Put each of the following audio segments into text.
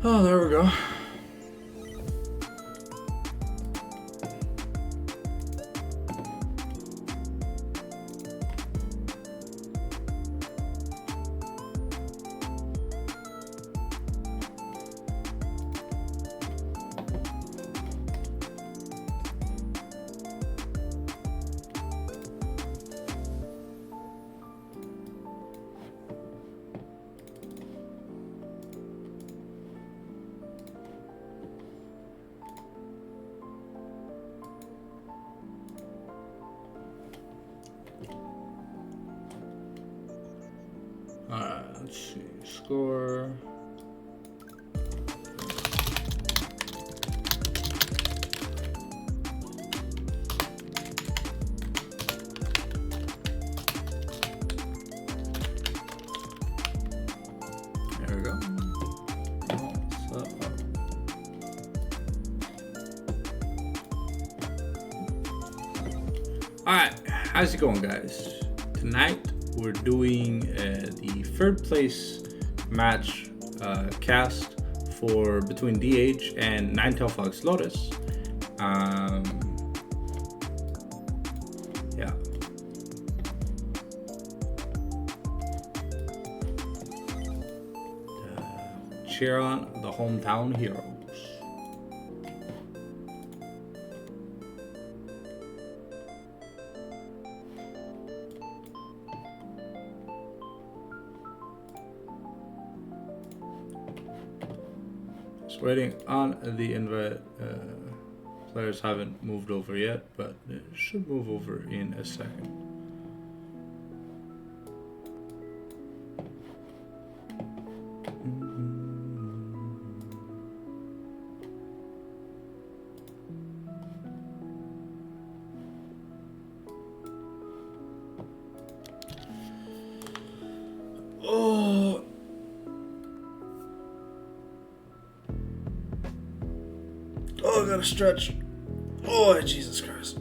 Oh, there we go. Alright, let's see. Score. There we go. Alright, how's it going, guys? Tonight we're doing the third place match cast for between DH and N9TF Lotus. Yeah. Cheer on the hometown heroes. Just waiting on the invite. Players haven't moved over yet, but it should move over in a second. Oh, I gotta stretch. Oh, Jesus Christ.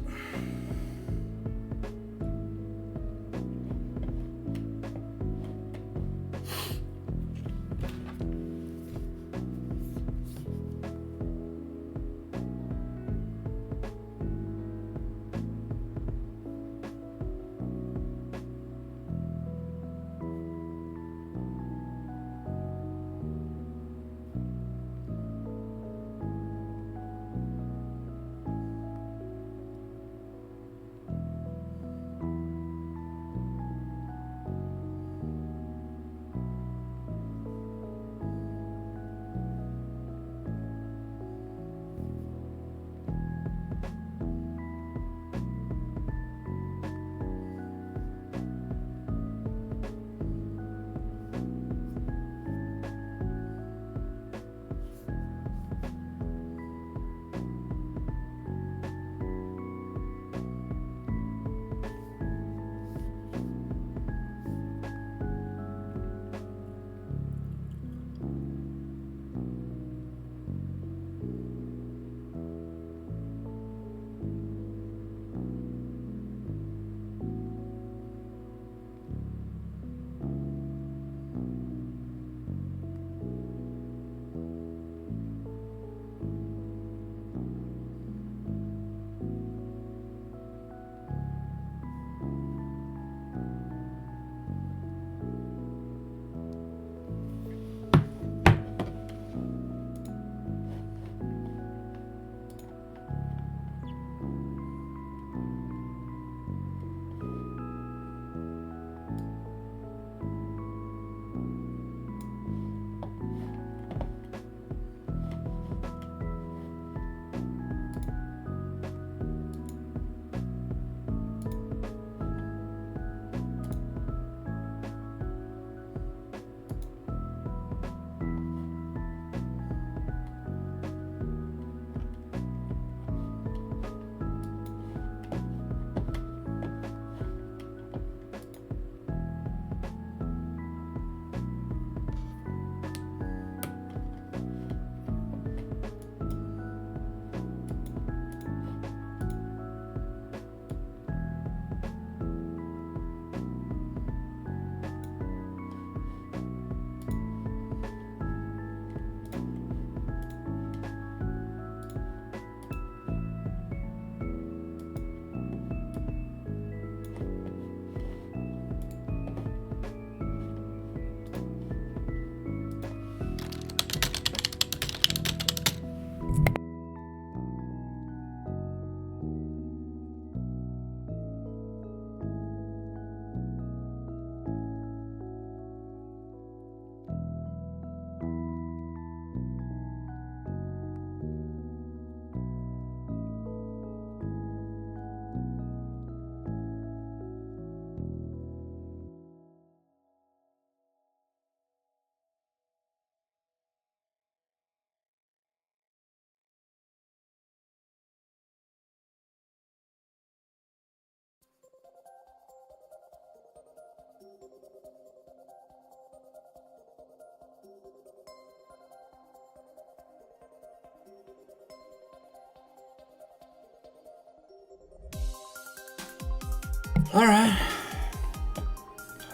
Alright.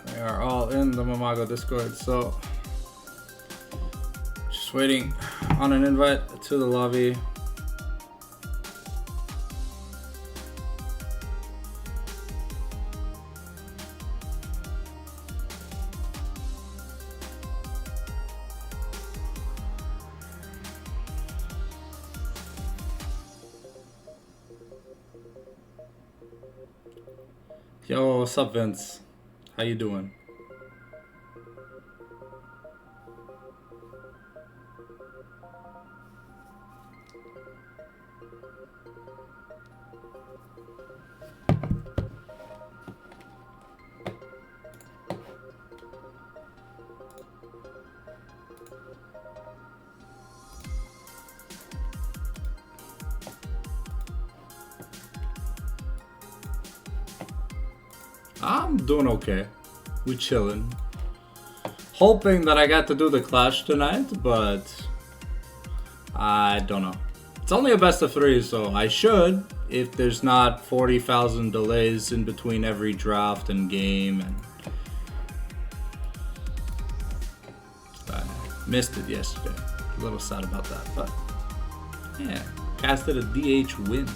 They are all in the Mamago Discord, so just waiting on an invite to the lobby. Yo, what's up, Vince? How you doing? I'm doing okay. We're chilling. Hoping that I got to do the Clash tonight, but I don't know. It's only a best of 3, so I should, if there's not 40,000 delays in between every draft and game. And I missed it yesterday. A little sad about that, but yeah, casted a DH win.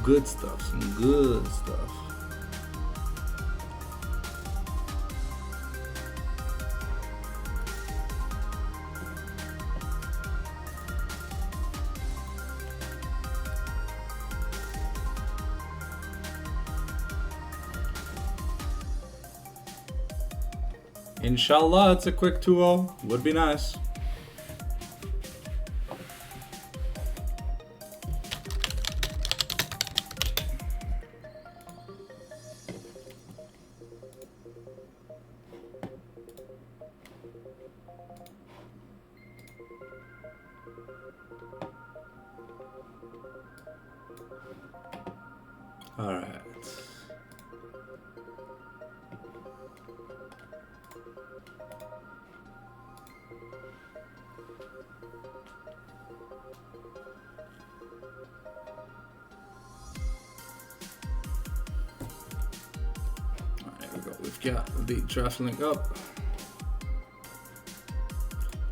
Good stuff, some good stuff. Inshallah, it's a quick 2-0. Would be nice. All right. There we go. We've got the draft link up.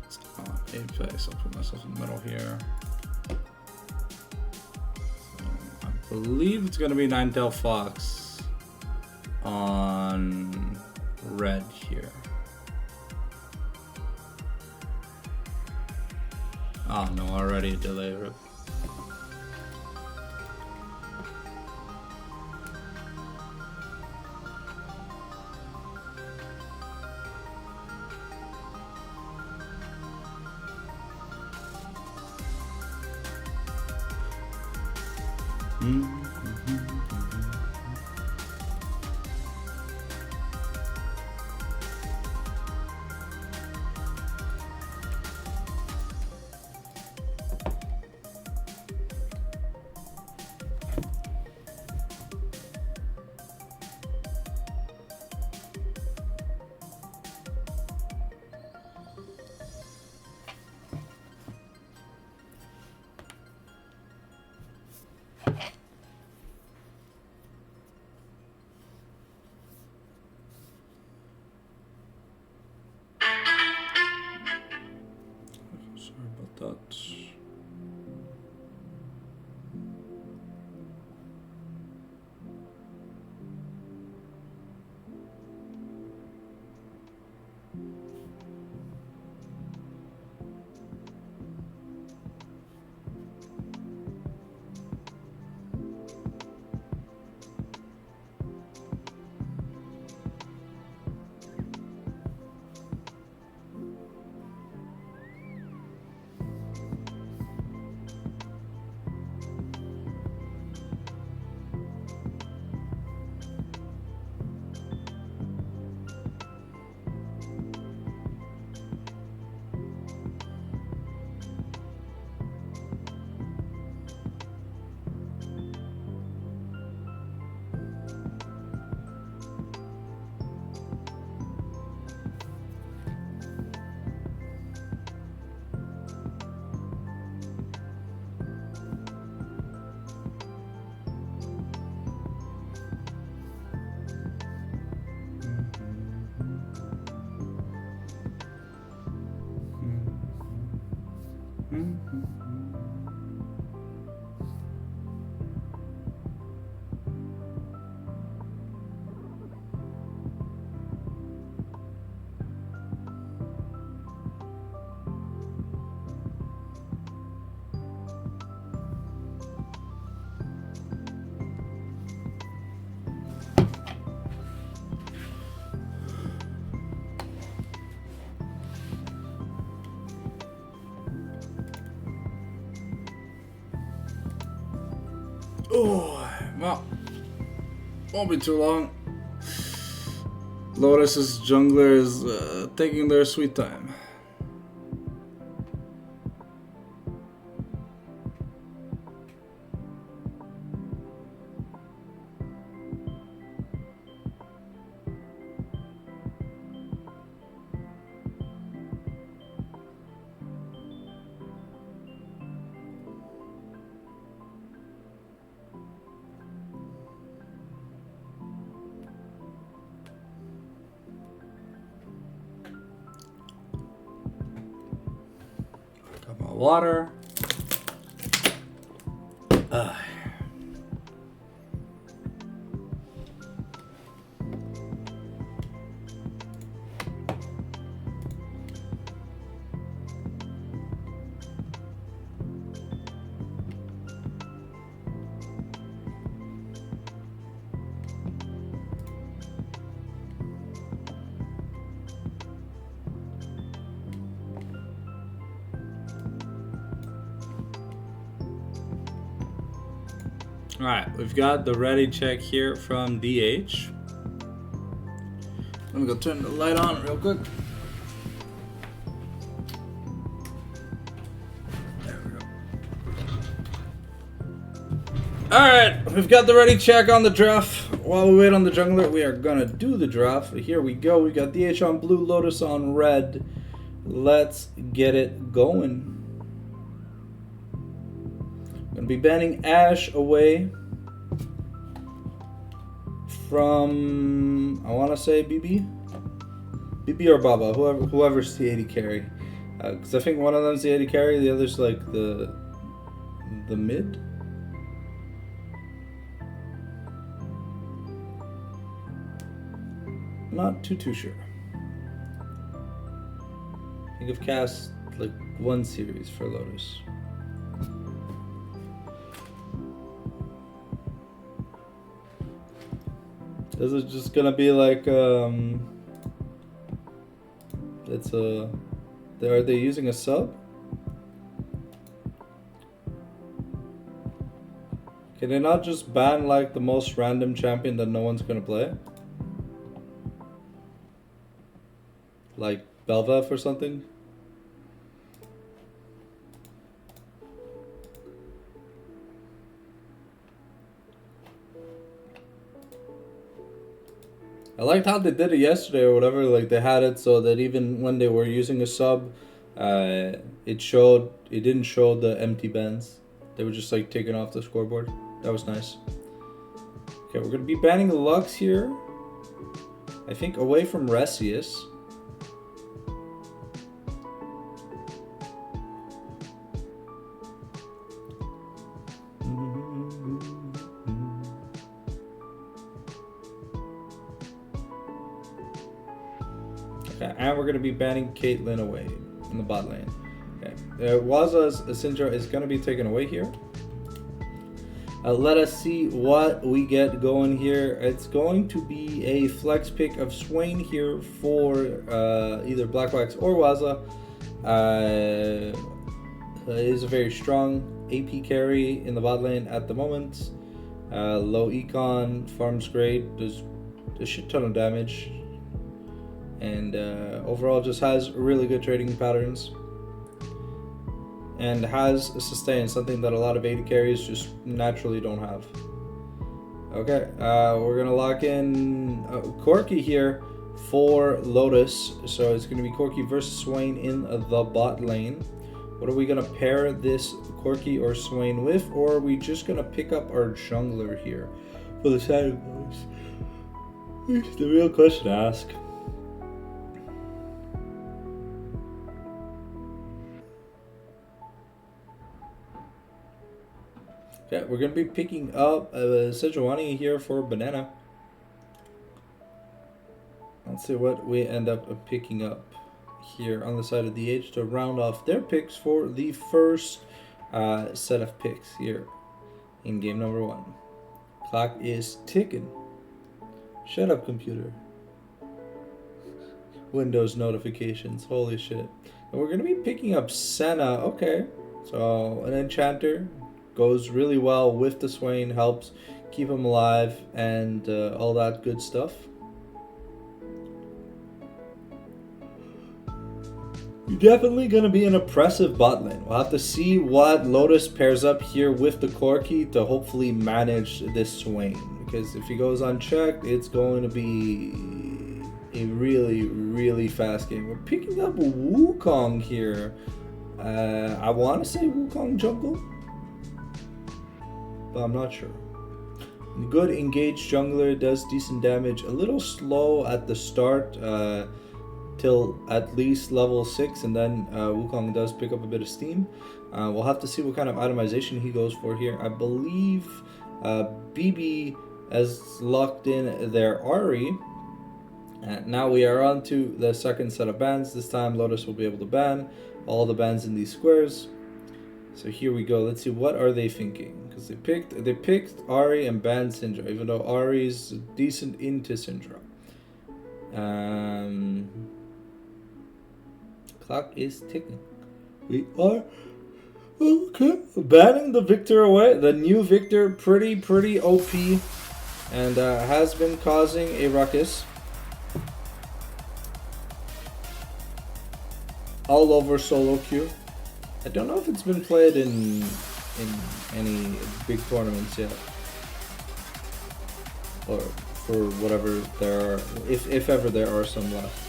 It's on Apex. I'll put myself in the middle here. I believe it's gonna be N9TF on red here. Oh no, already a delay. Rip. Sorry about that. Oh, well, won't be too long. Lotus's jungler is taking their sweet time. Got my water. Alright, we've got the ready check here from DH. Let me go turn the light on real quick. There we go. Alright, we've got the ready check on the draft. While we wait on the jungler, we are gonna do the draft. Here we go. We got DH on blue, Lotus on red. Let's get it going. Gonna be banning Ashe away from, I want to say BB or Baba, whoever's the AD carry, because I think one of them's the AD carry, the other's like the mid. Not too sure. I think I've cast like one series for Lotus. Is it just gonna be like are they using a sub? Can they not just ban like the most random champion that no one's gonna play? Like Bel'Veth or something? I liked how they did it yesterday or whatever. Like they had it so that even when they were using a sub, it didn't show the empty bans. They were just like taken off the scoreboard. That was nice. Okay, we're gonna be banning Lux here. I think away from Resius. And we're going to be banning Caitlyn away in the bot lane. Okay. Waza's Syndra is going to be taken away here. Let us see what we get going here. It's going to be a flex pick of Swain here for either Blackwax or Waza. He is a very strong AP carry in the bot lane at the moment. Low econ, farms great, does a shit ton of damage. And overall just has really good trading patterns and has a sustain, something that a lot of AD carries just naturally don't have. Okay, we're gonna lock in Corki here for Lotus, so it's gonna be Corki versus Swain in the bot lane. What are we gonna pair this Corki or Swain with, or are we just gonna pick up our jungler here for the side boys? It's the real question to ask. Okay, we're gonna be picking up Sejuani here for banana. Let's see what we end up picking up here on the side of DH to round off their picks for the first set of picks here in game number 1. Clock is ticking. Shut up, computer. Windows notifications, holy shit. And we're gonna be picking up Senna. Okay, so an enchanter goes really well with the Swain, helps keep him alive and all that good stuff. Definitely gonna be an oppressive bot lane. We'll have to see what Lotus pairs up here with the Corki to hopefully manage this Swain, because if he goes unchecked, it's going to be a really fast game. We're picking up Wukong here. I want to say Wukong jungle, but I'm not sure. Good engaged jungler, does decent damage. A little slow at the start till at least level 6, and then Wukong does pick up a bit of steam. We'll have to see what kind of itemization he goes for here. I believe BB has locked in their Ahri. Now we are on to the second set of bans. This time Lotus will be able to ban all the bans in these squares. So here we go. Let's see, what are they thinking? Because they picked Ahri and banned Syndra, even though Ahri's decent into Syndra. Clock is ticking. We are okay. Banning the Victor away. The new Victor, pretty OP, and has been causing a ruckus all over solo queue. I don't know if it's been played in any big tournaments yet, or for whatever there are, if ever there are some left.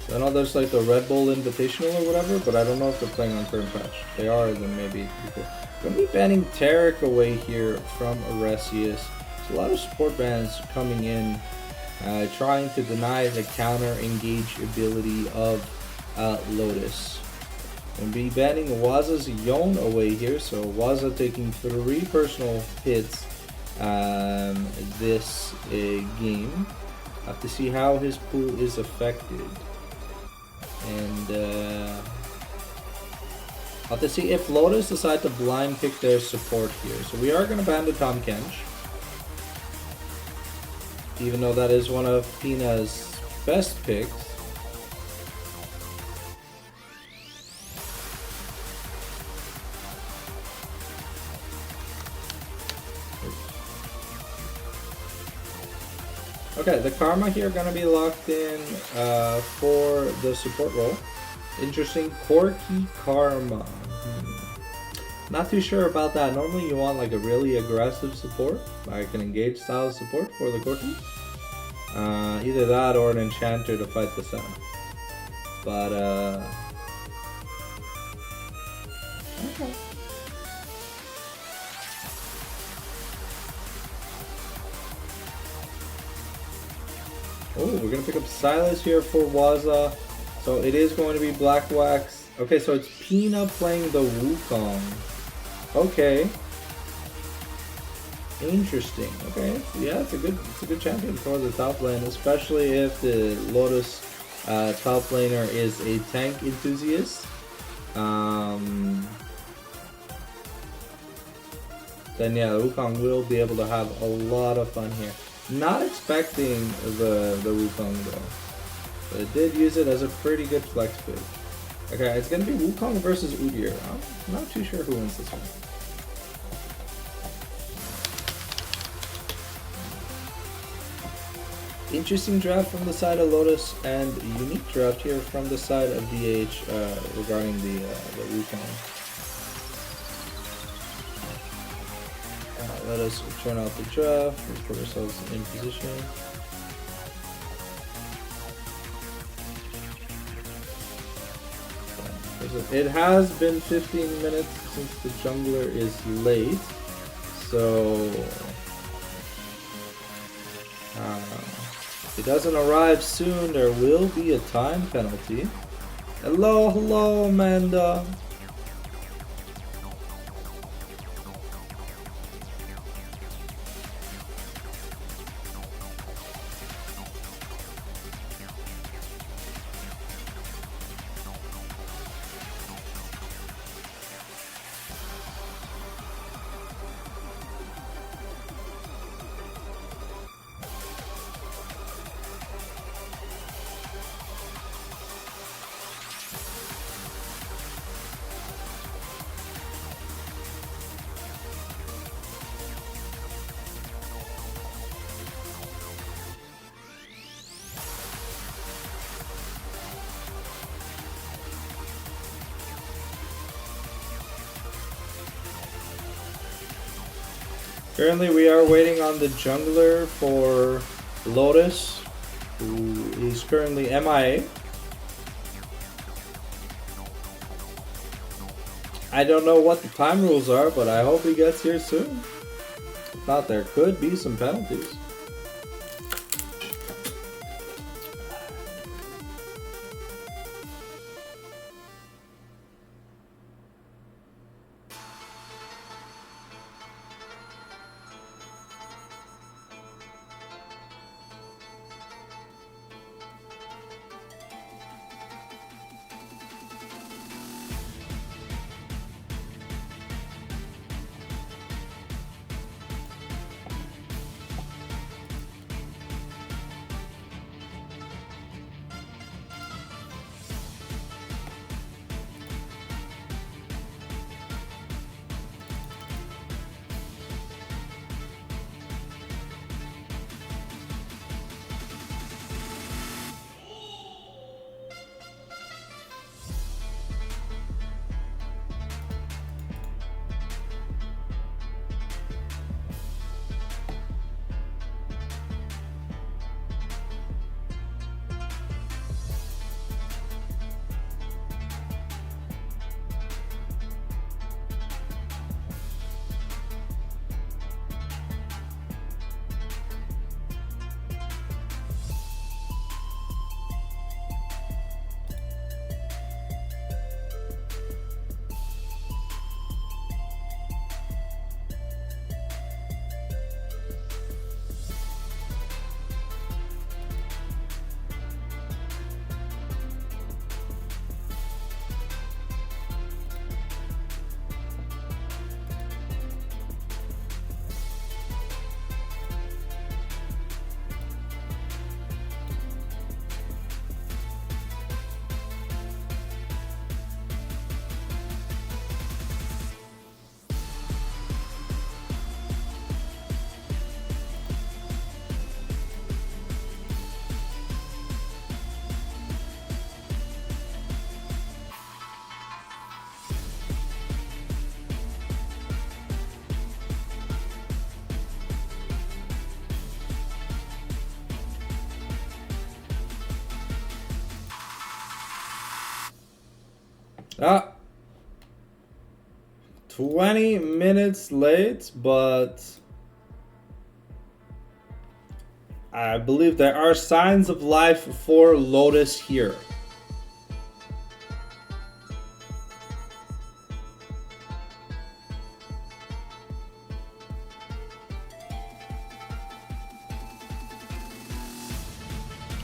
So I know there's like the Red Bull Invitational or whatever, but I don't know if they're playing on current patch. If they are, then maybe people. We're gonna be banning Tarek away here from Arceus. There's a lot of support bans coming in, trying to deny the counter engage ability of Lotus. And be banning Waza's Yon away here, so Waza taking 3 personal hits this game. Have to see how his pool is affected, and have to see if Lotus decide to blind pick their support here. So we are going to ban the Tahm Kench, even though that is one of Pina's best picks. Okay, the Karma here gonna be locked in for the support role. Interesting, Corki Karma. Not too sure about that. Normally you want like a really aggressive support, like an engaged style support for the Corki. Either that or an enchanter to fight the Senna. But okay. Oh, we're going to pick up Silas here for Waza. So it is going to be Black Wax. Okay, so it's Pina playing the Wukong. Okay. Interesting. Okay. Yeah, it's a good champion for the top lane, especially if the Lotus top laner is a tank enthusiast. Then yeah, Wukong will be able to have a lot of fun here. Not expecting the Wukong though, but it did use it as a pretty good flex pick. Okay, it's gonna be Wukong versus Udyr. I'm not too sure who wins this one. Interesting draft from the side of Lotus, and unique draft here from the side of DH regarding the Wukong. Let us turn out the draft, we put ourselves in position. It has been 15 minutes since the jungler is late, so if it doesn't arrive soon, there will be a time penalty. Hello, Amanda. Currently, we are waiting on the jungler for Lotus, who is currently MIA. I don't know what the time rules are, but I hope he gets here soon. If not, there could be some penalties. Ah, 20 minutes late, but I believe there are signs of life for Lotus here.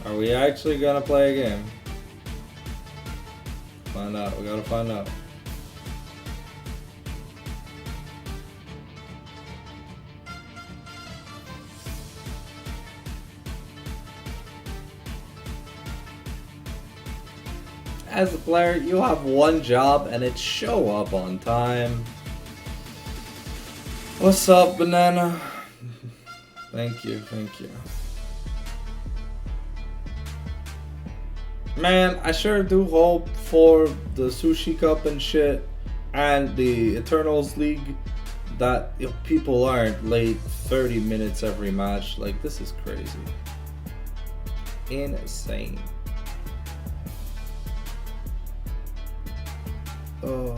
Are we actually gonna play a game? Find out. We gotta find out. As a player, you have one job, and it's show up on time. What's up, Banana? Thank you, thank you. Man, I sure do hope for the Sushi Cup and shit and the Eternals League that people aren't late 30 minutes every match. Like, this is crazy. Insane. Oh.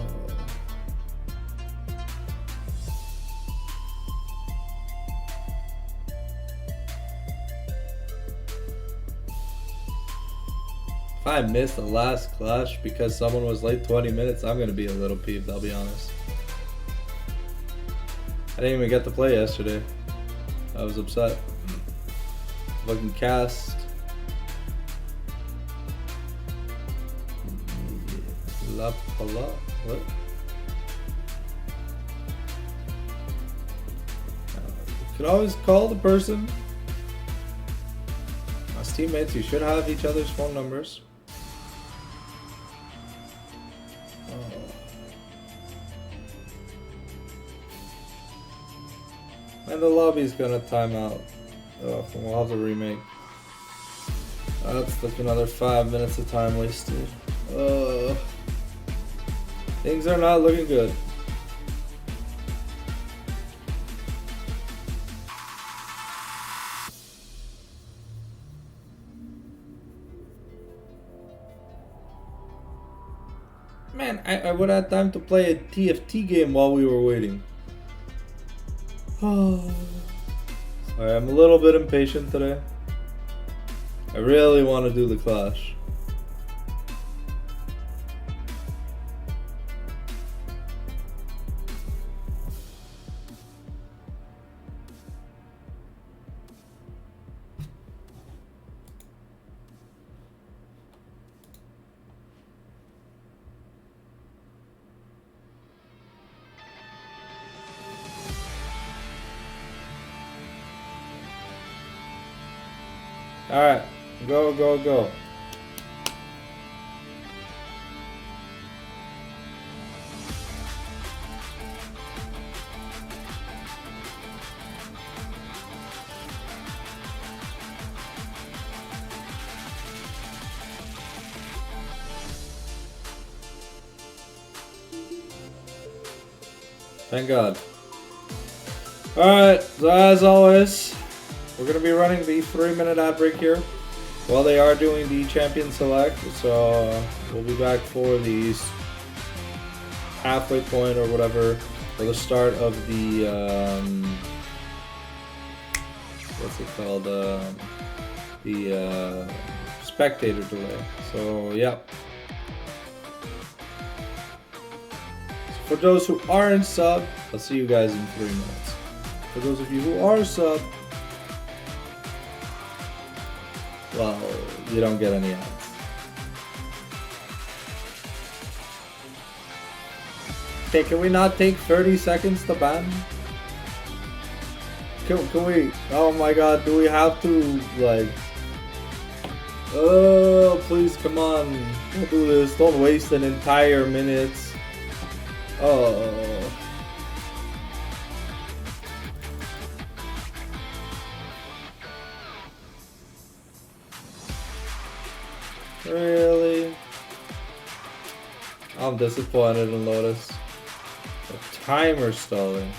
If I missed the last clash because someone was late 20 minutes, I'm gonna be a little peeved, I'll be honest. I didn't even get to play yesterday. I was upset. Fucking cast. La Pala. What? You could always call the person. As teammates, you should have each other's phone numbers. And the lobby's gonna time out. Oh, we'll have to remake. That's like another 5 minutes of time wasted. Things are not looking good. Man, I would have time to play a TFT game while we were waiting. Sorry, I'm a little bit impatient today. I really want to do the Clash. Alright, go, go, go. Thank God. Alright, so as always, we're going to be running the 3-minute ad break here while they are doing the champion select. So we'll be back for the halfway point or whatever for the start of the what's it called? The spectator delay. So yeah. For those who aren't sub, I'll see you guys in 3 minutes. For those of you who are sub, well, you don't get any ads. Okay, can we not take 30 seconds to ban? Can we? Oh my god, do we have to, like... Oh, please, come on. Don't do this. Don't waste an entire minute. Oh. Really? I'm disappointed in Lotus. The timer stalling.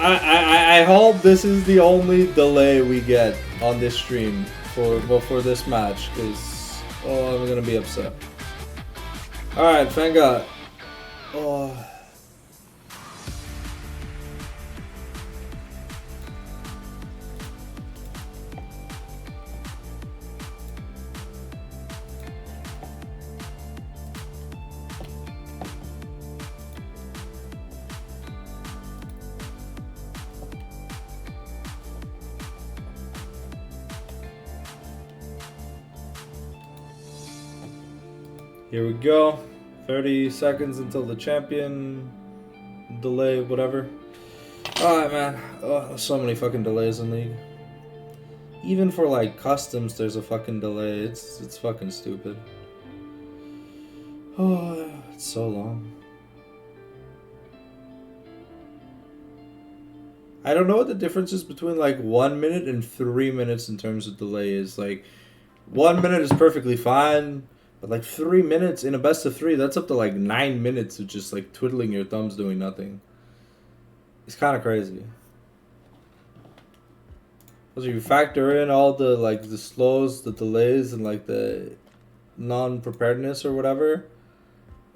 I hope this is the only delay we get on this stream for this match, because I'm gonna be upset. Alright, thank God. Oh. Here we go. 30 seconds until the champion delay, whatever. Alright, man. Oh, so many fucking delays in League. Even for like customs, there's a fucking delay. It's fucking stupid. Oh, it's so long. I don't know what the difference is between like 1 minute and 3 minutes in terms of delay is. Like 1 minute is perfectly fine, but like 3 minutes in a best of 3, that's up to like 9 minutes of just like twiddling your thumbs doing nothing. It's kind of crazy. So you factor in all the like the slows, the delays, and like the non-preparedness or whatever,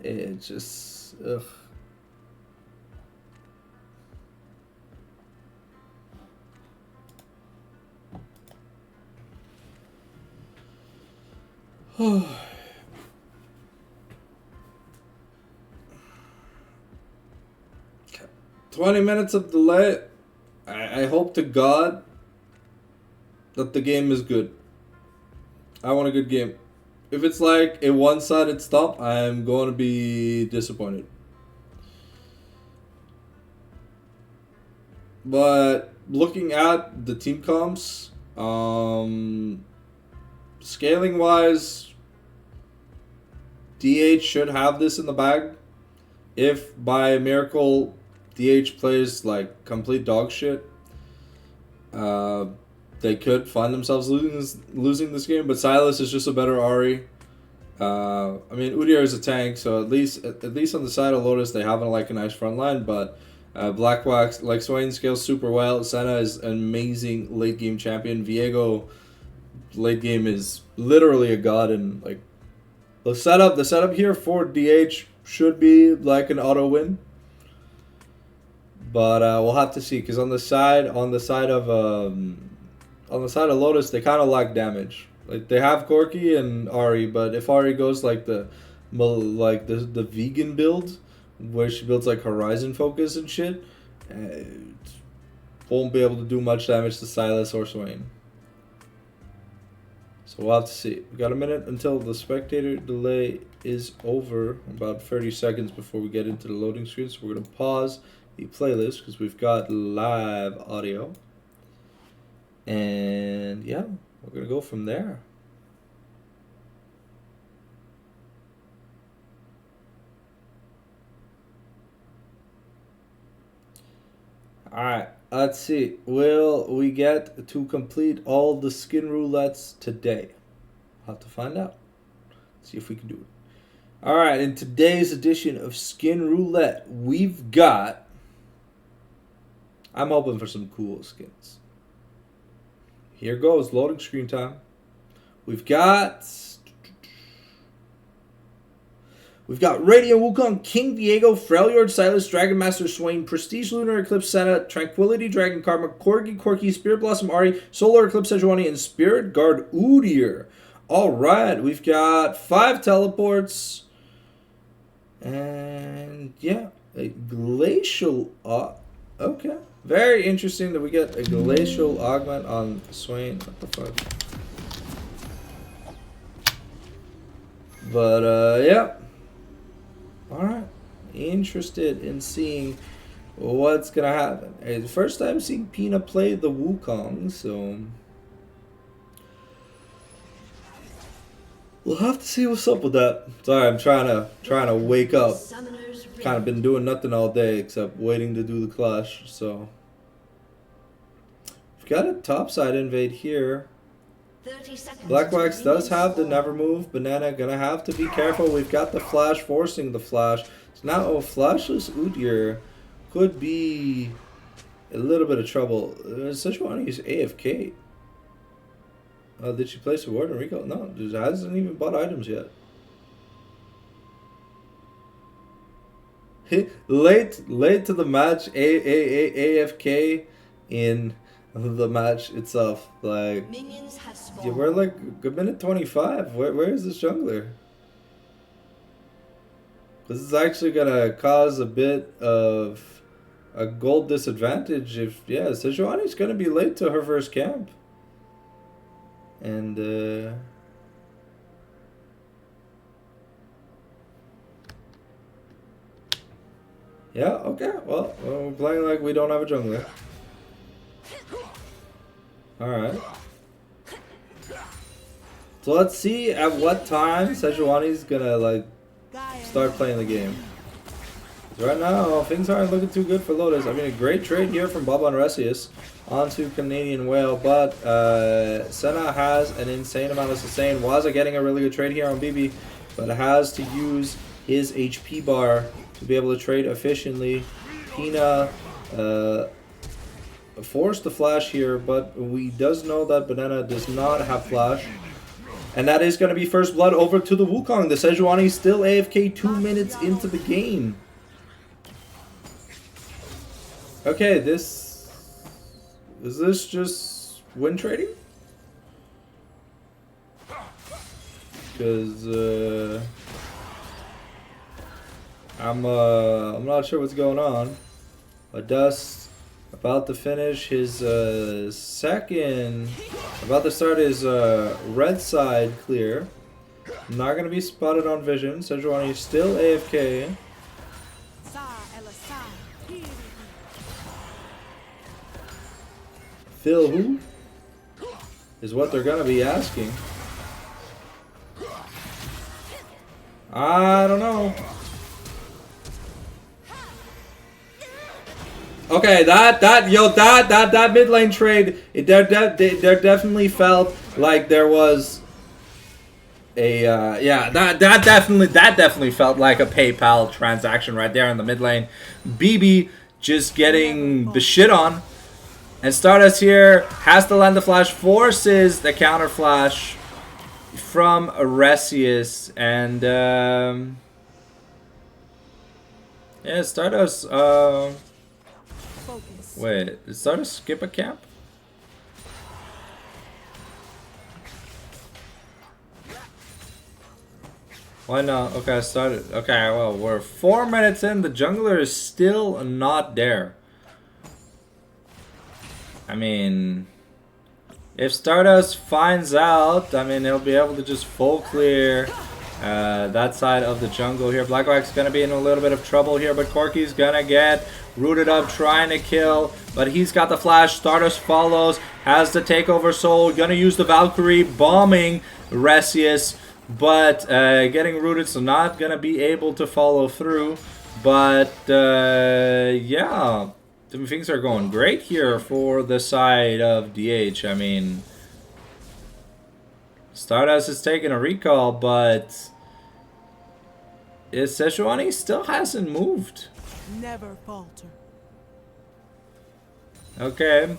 it just ugh. Oh. 20 minutes of delay. I hope to God that the game is good. I want a good game. If it's like a one-sided stop, I'm going to be disappointed. But looking at the team comps, scaling wise, DH should have this in the bag. If by a miracle DH plays like complete dog shit, they could find themselves losing this game. But Silas is just a better Ari. I mean, Udyr is a tank, so at least on the side of Lotus they have like a nice front line. But Blackwax, like Swain, scales super well. Senna is an amazing late game champion. Viego, late game, is literally a god. And like the setup here for DH should be like an auto win. But we'll have to see, because on the side of Lotus, they kind of lack damage. Like they have Corki and Ari, but if Ari goes like the vegan build, where she builds like Horizon Focus and shit, won't be able to do much damage to Silas or Swain. So we'll have to see. We got a minute until the spectator delay is over. About 30 seconds before we get into the loading screen. So we're gonna pause the playlist because we've got live audio. And yeah, we're gonna go from there. Alright, let's see. Will we get to complete all the skin roulettes today? I'll have to find out. See if we can do it. Alright, in today's edition of Skin Roulette, we've got... I'm hoping for some cool skins. Here goes, loading screen time. We've got Radiant Wukong, King Viego, Freljord, Silas, Dragon Master Swain, Prestige Lunar Eclipse Senna, Tranquility Dragon Karma, Corgi, Spirit Blossom Ari, Solar Eclipse Sejuani, and Spirit Guard Udyr. Alright, we've got 5 teleports. And yeah, a glacial... okay. Very interesting that we get a glacial augment on Swain. What the fuck? But, yeah. Alright. Interested in seeing what's gonna happen. It's the first time seeing Pina play the Wukong, so... we'll have to see what's up with that. Sorry, I'm trying to wake up. Kind of been doing nothing all day except waiting to do the clash, so... we've got a topside invade here. Blackwax does have the never move. Banana gonna have to be careful. We've got the flash forcing the flash. So now a flashless Udyr could be a little bit of trouble. Sejuani is AFK. Did she place a ward in Rico? No, she hasn't even bought items yet. late to the match, AFK in the match itself. Like, yeah, we're like a minute 25. Where is this jungler? This is actually gonna cause a bit of a gold disadvantage if, yeah, Sejuani's gonna be late to her first camp. And Yeah, okay. Well, we're playing like we don't have a jungler. Alright. So let's see at what time Sejuani's gonna like start playing the game. Right now, things aren't looking too good for Lotus. I mean, a great trade here from Baba and Resius onto Canadian Whale, but Senna has an insane amount of sustain. Waza getting a really good trade here on BB, but has to use his HP bar to be able to trade efficiently. Pina forced the flash here, but we does know that Banana does not have flash. And that is going to be first blood over to the Wukong. The Sejuani still AFK 2 minutes into the game. Okay, is this just win trading? Because I'm not sure what's going on. Dust about to finish his second, about to start his red side clear. Not gonna be spotted on vision. Sejuani is still AFK. Phil who? Is what they're gonna be asking. I don't know. Okay, that mid lane trade, there definitely felt like there was a yeah, that definitely felt like a PayPal transaction right there in the mid lane. BB just getting the shit on. And Stardust here has to land the flash, forces the counter flash from Resius, and yeah, Stardust. Wait, did Stardust skip a camp? Why not? Okay, I started. Okay, well, we're 4 minutes in. The jungler is still not there. I mean, if Stardust finds out, I mean, he'll be able to just full clear that side of the jungle here. Blackwack's gonna be in a little bit of trouble here, but Corki's gonna get rooted up, trying to kill, but he's got the flash. Stardust follows, has the takeover soul, gonna use the Valkyrie, bombing Resius, but getting rooted, so not gonna be able to follow through. But yeah, things are going great here for the side of DH. I mean, Stardust is taking a recall, but Sejuani still hasn't moved. Never falter. Okay,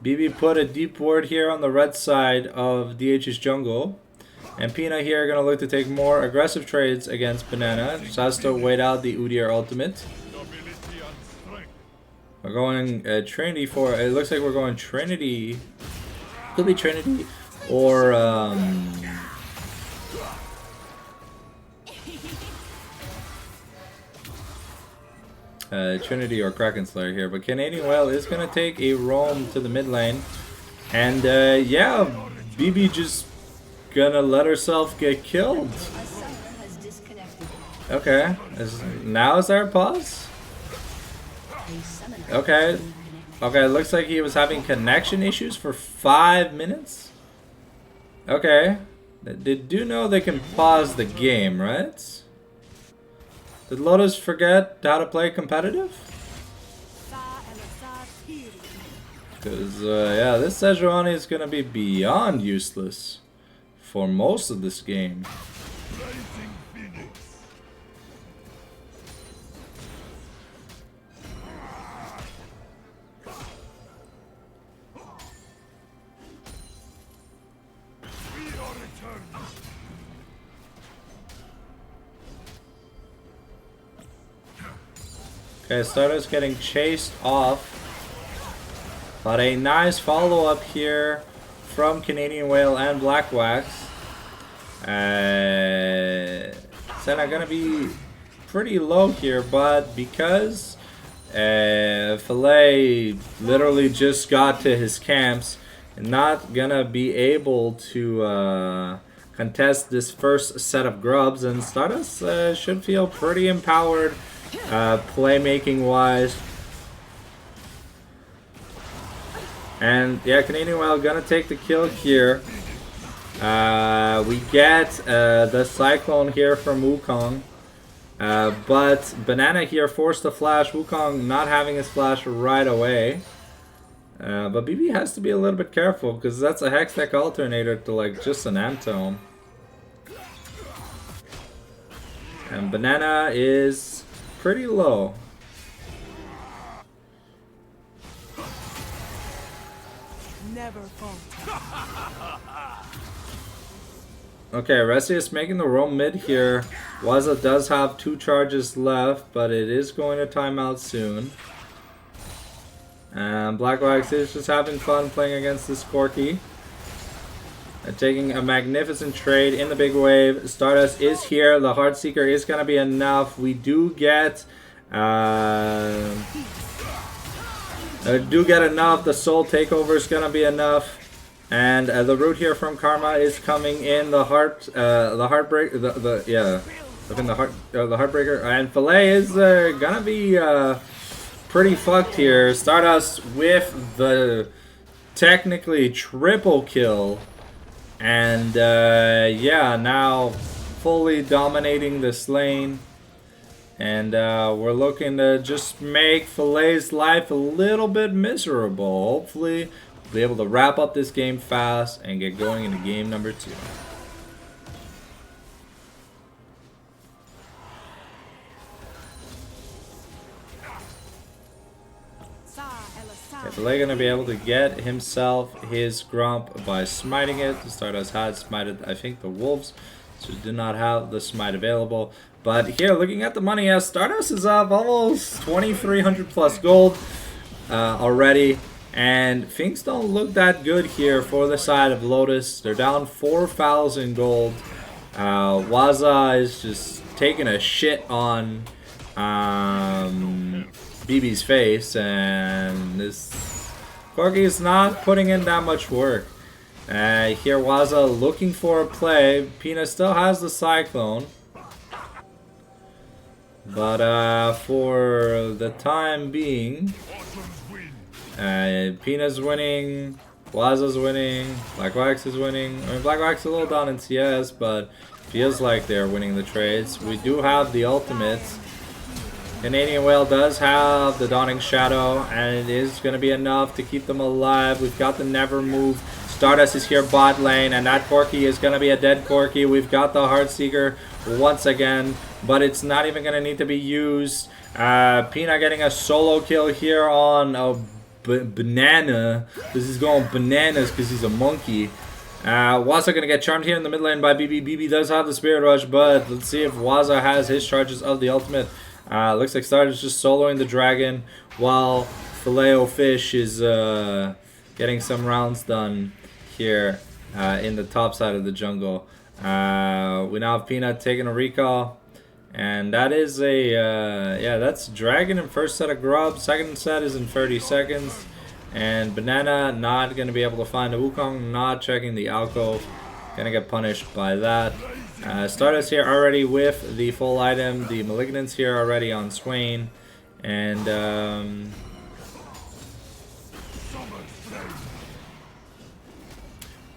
BB put a deep ward here on the red side of DH's jungle. And Pina here gonna look to take more aggressive trades against Banana. Just has to wait out the Udyr ultimate. We're going Trinity for, it looks like we're going Trinity. Could be Trinity or Trinity or Kraken Slayer here. But Canadian Whale is going to take a roam to the mid lane. And yeah, BB just gonna let herself get killed. Okay, now is there a pause? Okay. Okay, it looks like he was having connection issues for 5 minutes. Okay. They do know they can pause the game, right? Did Lotus forget how to play competitive? Because, yeah, this Sejuani is going to be beyond useless for most of this game. Okay, Stardust getting chased off. But a nice follow-up here from Canadian Whale and Blackwax. Senna gonna be pretty low here, but because Filet literally just got to his camps, and not gonna be able to contest this first set of grubs, and Stardust should feel pretty empowered playmaking wise. And yeah, Canadian Wild gonna take the kill here. We get the Cyclone here from Wukong. But Banana here forced the flash. Wukong not having his flash right away. But BB has to be a little bit careful because that's a Hextech alternator to like just an Antome. And Banana is pretty low. Never Okay, Resi is making the roam mid here. Waza does have 2 charges left, but it is going to time out soon. And Blackwax is just having fun playing against this Corki. And taking a magnificent trade in the big wave. Stardust is here. The Heartseeker is going to be enough. We do get enough. The Soul Takeover is going to be enough. And the root here from Karma is coming in. The Heartbreaker, the Heartbreaker, and Filet is gonna be pretty fucked here. Stardust with the technically triple kill, and yeah, now fully dominating this lane. And we're looking to just make Filet's life a little bit miserable. Hopefully be able to wrap up this game fast and get going into game number 2. Filet gonna be able to get himself his Grump by smiting it. Stardust had smited, I think, the Wolves, so do not have the smite available. But here, looking at the money, as Stardust is up almost 2,300 plus gold already. And things don't look that good here for the side of Lotus. They're down 4,000 gold. Waza is just taking a shit on BB's face. And this Corgi is not putting in that much work. Here Waza looking for a play. Pina still has the Cyclone. But for the time being, Pina's winning, Waza's winning, Blackwax is winning. I mean, Blackwax is a little down in CS, but feels like they're winning the trades. We do have the ultimates. Canadian Whale does have the Dawning Shadow, and it is going to be enough to keep them alive. We've got the Never Move. Stardust is here bot lane, and that Corki is going to be a dead Corki. We've got the Heartseeker once again, but it's not even going to need to be used. Pina getting a solo kill here on a Banana. This is going bananas because he's a monkey. Waza gonna get charmed here in the mid lane by BB. BB does have the Spirit Rush, but let's see if Waza has his charges of the ultimate. Looks like Stardust just soloing the dragon while Filet-O-Fish is getting some rounds done here in the top side of the jungle. We now have Peanut taking a recall. And that is a, yeah, that's Dragon in first set of grub. Second set is in 30 seconds. And Banana not going to be able to find a Wukong, not checking the alcove. Going to get punished by that. Stardust here already with the full item. The Malignants here already on Swain. And,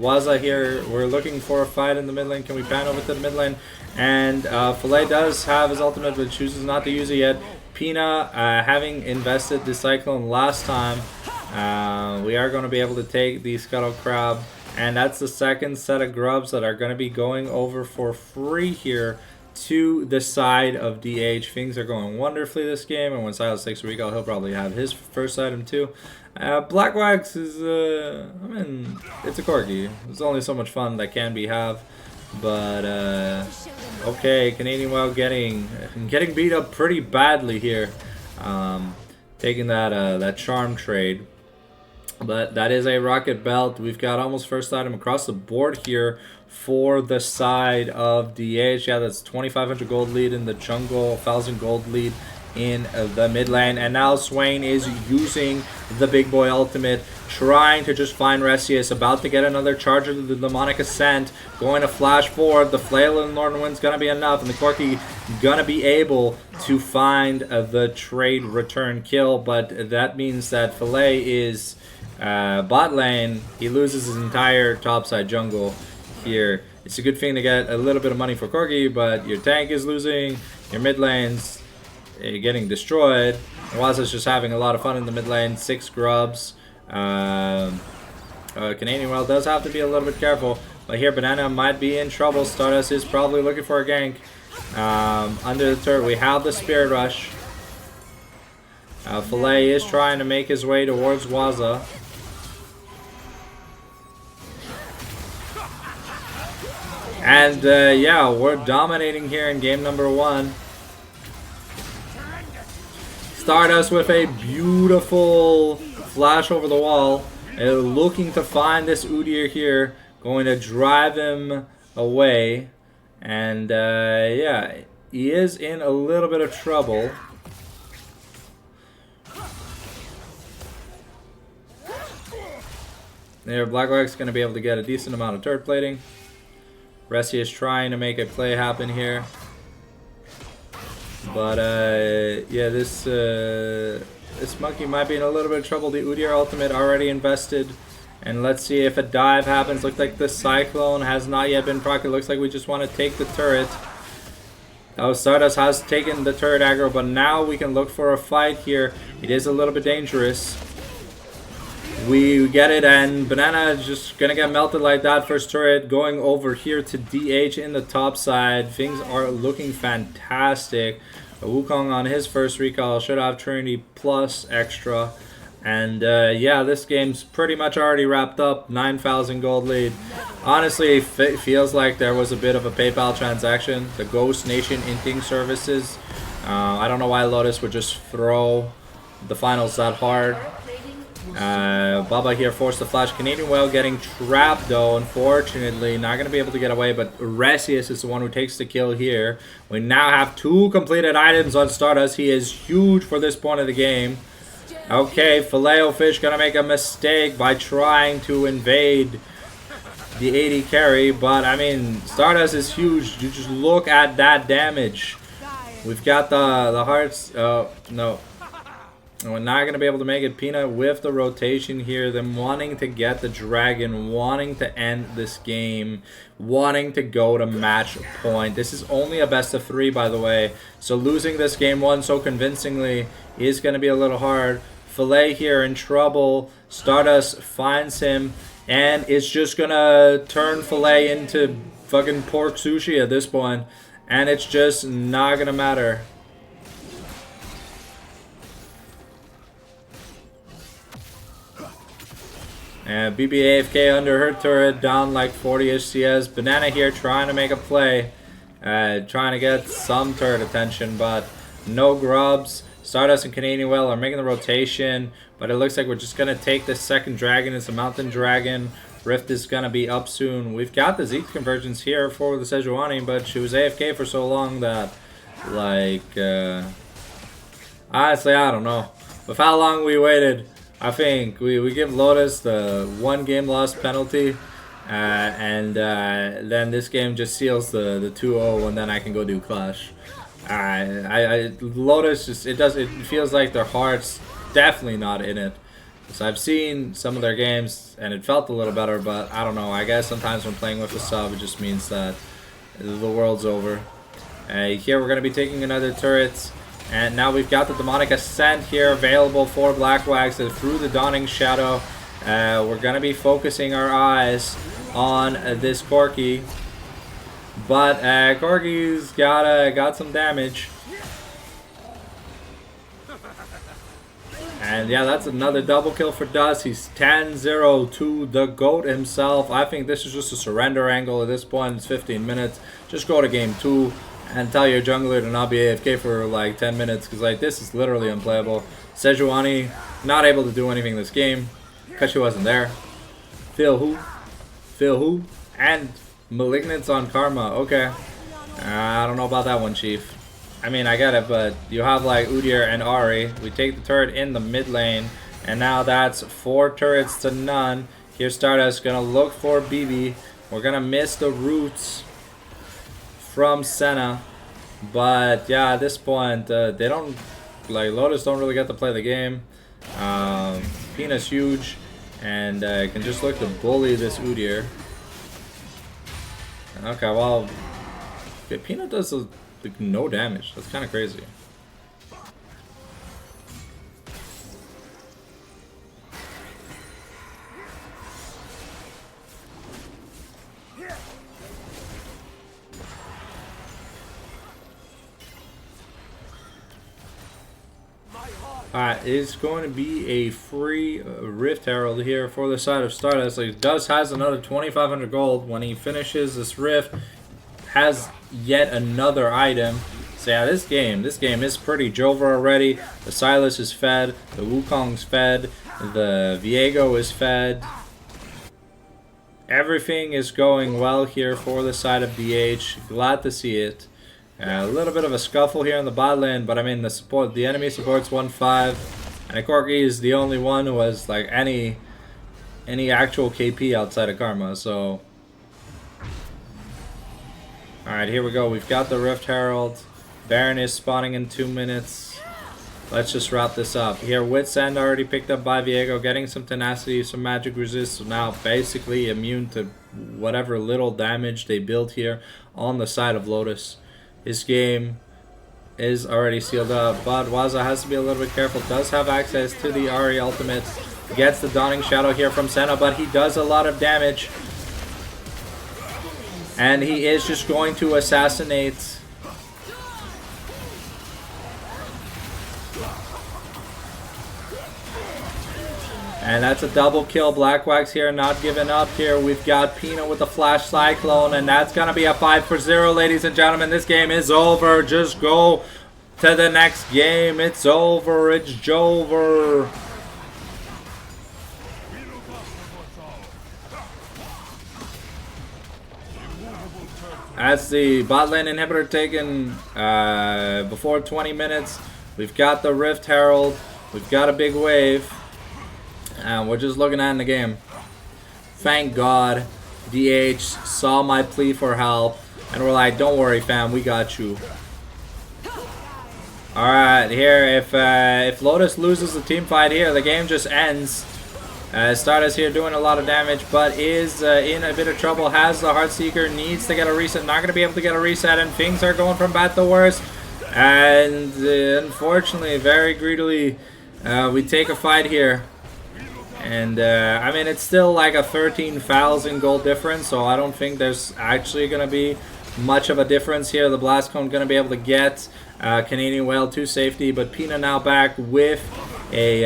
Waza here, we're looking for a fight in the mid lane. Can we pan over to the mid lane? And Filet does have his ultimate, but chooses not to use it yet. Pina, having invested the Cyclone last time, we are going to be able to take the Scuttle Crab. And that's the second set of grubs that are going to be going over for free here to the side of DH. Things are going wonderfully this game, and when Silas takes a recall, he'll probably have his first item too. Blackwax is, I mean, it's a Corgi. It's only so much fun that can be have. But, okay, Canadian Wild getting beat up pretty badly here. Taking that charm trade. But that is a Rocket Belt. We've got almost first item across the board here for the side of DH. Yeah, that's 2,500 gold lead in the jungle, 1,000 gold lead in the mid lane. And now Swain is using the big boy ultimate, trying to just find Resius, about to get another charge of the Demonic Ascent, going to flash forward. The Flail and Northern Wind's going to be enough, and the Corki gonna be able to find the trade return kill, but that means that Filet is bot lane. He loses his entire topside jungle here. It's a good thing to get a little bit of money for Corgi, but your tank is losing, your mid lane's getting destroyed. Waza's just having a lot of fun in the mid lane. 6 grubs. Canadian Well does have to be a little bit careful, but here Banana might be in trouble. Stardust is probably looking for a gank. Under the turret, we have the Spirit Rush. Filet is trying to make his way towards Waza. And yeah, we're dominating here in game number 1. Stardust with a beautiful flash over the wall. Looking to find this Udyr here. Going to drive him away. And yeah, he is in a little bit of trouble. There, Blackrock's going to be able to get a decent amount of turret plating. Resi is trying to make a play happen here. But yeah, this monkey might be in a little bit of trouble. The Udyr ultimate already invested. And let's see if a dive happens. Looks like the Cyclone has not yet been procced. Looks like we just want to take the turret. Oh, Stardust has taken the turret aggro, but now we can look for a fight here. It is a little bit dangerous. We get it, and Banana is just gonna get melted like that. First turret going over here to DH in the top side. Things are looking fantastic. Wukong on his first recall should have Trinity plus extra. And yeah, this game's pretty much already wrapped up. 9,000 gold lead. Honestly, it feels like there was a bit of a PayPal transaction. The Ghost Nation inting services. I don't know why Lotus would just throw the finals that hard. Baba here forced the flash. Canadian Whale getting trapped though, unfortunately. Not going to be able to get away, but Resius is the one who takes the kill here. We now have 2 completed items on Stardust. He is huge for this point of the game. Okay, Filet-O-Fish going to make a mistake by trying to invade the 80 carry, but I mean, Stardust is huge. You just look at that damage. We've got the hearts. No. We're not going to be able to make it. Peanut with the rotation here. Them wanting to get the dragon. Wanting to end this game. Wanting to go to match point. This is only a best of 3, by the way. So losing this game 1 so convincingly is going to be a little hard. Filet here in trouble. Stardust finds him. And it's just going to turn Filet into fucking pork sushi at this point. And it's just not going to matter. And BB AFK under her turret, down like 40-ish CS. Banana here trying to make a play. Trying to get some turret attention, but no grubs. Stardust and Canadian Whale are making the rotation, but it looks like we're just going to take this second dragon. It's a mountain dragon. Rift is going to be up soon. We've got the Zeke convergence here for the Sejuani, but she was AFK for so long that, like, honestly, I don't know. With how long we waited, I think we give Lotus the 1 game loss penalty, and then this game just seals the 2-0, and then I can go do Clash. Lotus just it feels like their heart's definitely not in it. So I've seen some of their games and it felt a little better, but I don't know. I guess sometimes when playing with a sub, it just means that the world's over. Here we're gonna be taking another turret. And now we've got the Demonic Ascent here available for Blackwax through the Dawning Shadow. We're going to be focusing our eyes on this Corgi. But Corgi's got some damage. And yeah, that's another double kill for Dust. He's 10-0 to the GOAT himself. I think this is just a surrender angle at this point. It's 15 minutes. Just go to game 2. And tell your jungler to not be AFK for like 10 minutes, because like this is literally unplayable. Sejuani not able to do anything this game because she wasn't there. Phil who? And Malignance on Karma. Okay. I don't know about that one, Chief. I mean, I get it, but you have like Udyr and Ahri. We take the turret in the mid lane, and now that's 4 turrets to none. Here Stardust gonna look for BB. We're gonna miss the roots from Senna. But yeah, at this point, they don't, like, Lotus don't really get to play the game. Peanut's huge, and can just look to bully this Udyr. Okay, well, okay, Peanut does like, no damage. That's kind of crazy. Alright, it's going to be a free Rift Herald here for the side of Stardust. Like, Dust has another 2,500 gold. When he finishes this Rift, has yet another item. So yeah, this game is pretty Jover already. The Silas is fed, the Wukong's fed, the Viego is fed. Everything is going well here for the side of DH. Glad to see it. A little bit of a scuffle here in the bot lane, but I mean the enemy support's 1-5, and Corki is the only one who has like any actual KP outside of Karma. So, all right, here we go. We've got the Rift Herald. Baron is spawning in 2 minutes. Let's just wrap this up. Here, Wit's End already picked up by Viego, getting some tenacity, some magic resist, so now basically immune to whatever little damage they build here on the side of Lotus. His game is already sealed up, but Waza has to be a little bit careful. Does have access to the Ahri ultimate. Gets the Dawning Shadow here from Senna, but he does a lot of damage. And he is just going to assassinate. And that's a double kill. Black Wax here, not giving up here. We've got Pina with the Flash Cyclone, and that's going to be a 5-0, ladies and gentlemen. This game is over. Just go to the next game. It's over. It's Jover. That's the bot lane inhibitor taken before 20 minutes. We've got the Rift Herald. We've got a big wave. And we're just looking at in the game. Thank God DH saw my plea for help, and we're like, don't worry fam, we got you. Alright, here, if Lotus loses the team fight here, the game just ends. Stardust here doing a lot of damage, but is in a bit of trouble. Has the Heartseeker, needs to get a reset. Not going to be able to get a reset, and things are going from bad to worse. And unfortunately, very greedily, we take a fight here. And, I mean, it's still like a 13,000 gold difference, so I don't think there's actually going to be much of a difference here. The Blast Cone going to be able to get Canadian Whale to safety, but Pina now back with a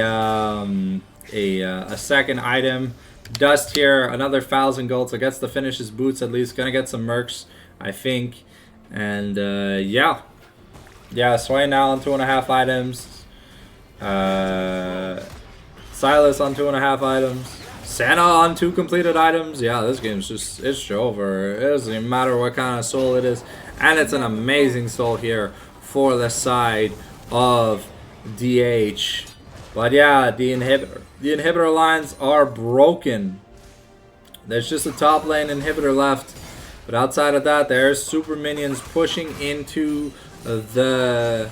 second item. Dust here, another 1,000 gold, so gets to finish his boots at least. Going to get some mercs, I think. And, yeah. Yeah, Sway now on 2.5 items. Silas on 2.5 items. Santa on 2 completed items. Yeah, this game's just, it's over. It doesn't even matter what kind of soul it is. And it's an amazing soul here for the side of DH. But yeah, the inhibitor lines are broken. There's just a top lane inhibitor left. But outside of that, there's super minions pushing into the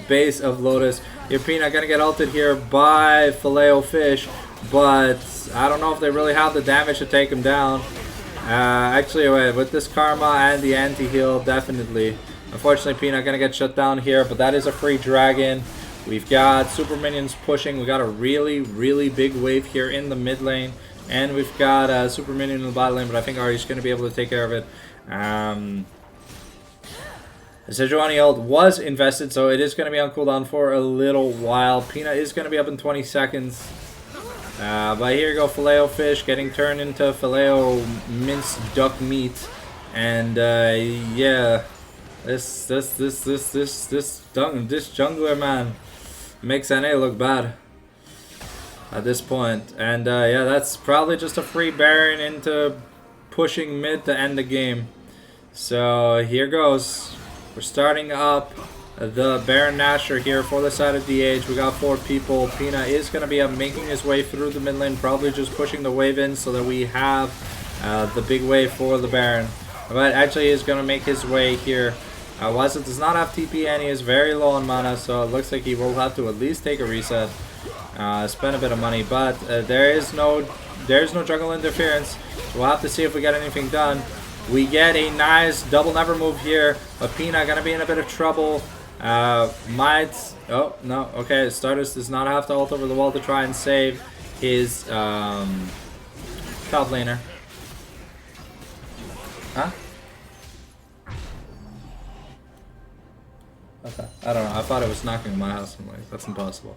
base of Lotus. Pina gonna get ulted here by Filet-O-Fish, but I don't know if they really have the damage to take him down. Actually, with this Karma and the anti-heal, definitely. Unfortunately, Pina gonna get shut down here, but that is a free dragon. We've got super minions pushing. We got a really, really big wave here in the mid lane, and we've got a super minion in the bot lane, but I think Ari's gonna be able to take care of it. The Sejuani ult was invested, so it is going to be on cooldown for a little while. Pina is going to be up in 20 seconds. But here you go, Filet-O-Fish getting turned into Filet-O minced duck meat. And yeah, this jungler, man, makes NA look bad at this point. And yeah, that's probably just a free Baron into pushing mid to end the game. So here goes. We're starting up the Baron Nashor here for the side of DH. We got 4 people. Pina is going to be making his way through the mid lane, probably just pushing the wave in so that we have the big wave for the Baron. But actually he's going to make his way here. Waza does not have TP and he is very low on mana, so it looks like he will have to at least take a reset. Spend a bit of money, but there's no jungle interference, so we'll have to see if we get anything done. We get a nice double never move here, but Pina gonna be in a bit of trouble. Oh no, okay, Stardust does not have to ult over the wall to try and save his top laner. Huh? Okay, I don't know, I thought it was knocking on my house. I'm like, that's impossible.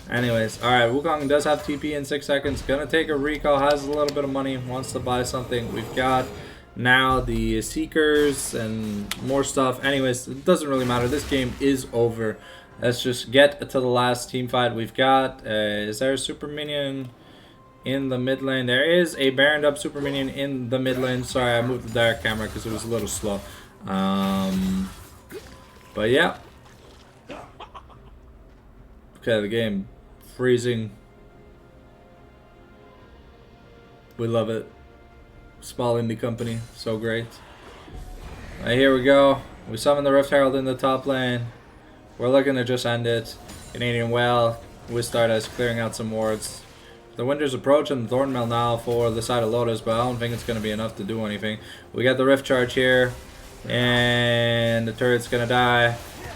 Anyways, alright, Wukong does have TP in 6 seconds. Gonna take a recall, has a little bit of money, wants to buy something. We've got now the Seekers and more stuff. Anyways, it doesn't really matter. This game is over. Let's just get to the last team fight. We've got, is there a super minion in the mid lane? There is a Baroned up super minion in the mid lane. Sorry, I moved the direct camera because it was a little slow. But yeah. Okay, the game freezing. We love it. Small indie company, so great. Here we go. We summon the Rift Herald in the top lane. We're looking to just end it. Canadian Whale with Stardust clearing out some wards. The Winter's Approach and the Thornmail now for the side of Lotus, but I don't think it's going to be enough to do anything. We got the Rift Charge here, and the turret's going to die.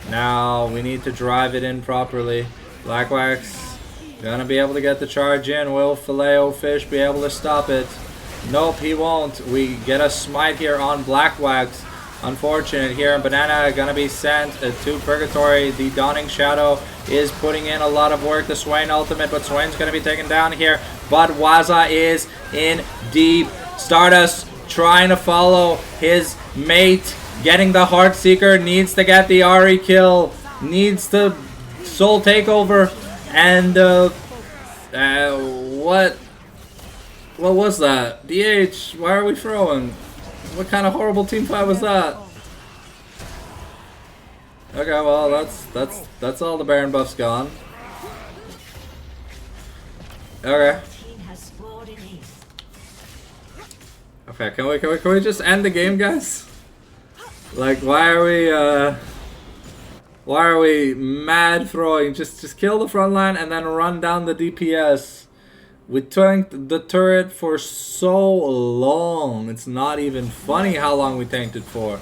Now we need to drive it in properly. Black Wax gonna be able to get the charge in. Will Filet-O-Fish be able to stop it? Nope, he won't. We get a smite here on Black Wax. Unfortunate here, and Banana gonna be sent to Purgatory. The Dawning Shadow is putting in a lot of work. The Swain ultimate, but Swain's gonna be taken down here. But Waza is in deep. Stardust trying to follow his mate. Getting the Heartseeker, needs to get the Ahri kill. Needs to Soul Takeover. And what was that? DH, why are we throwing? What kind of horrible team fight was that? Okay, well that's all the Baron buffs gone. Okay. Okay, can we just end the game, guys? Like, why are we mad throwing? Just kill the front line and then run down the DPS. We tanked the turret for so long. It's not even funny how long we tanked it for.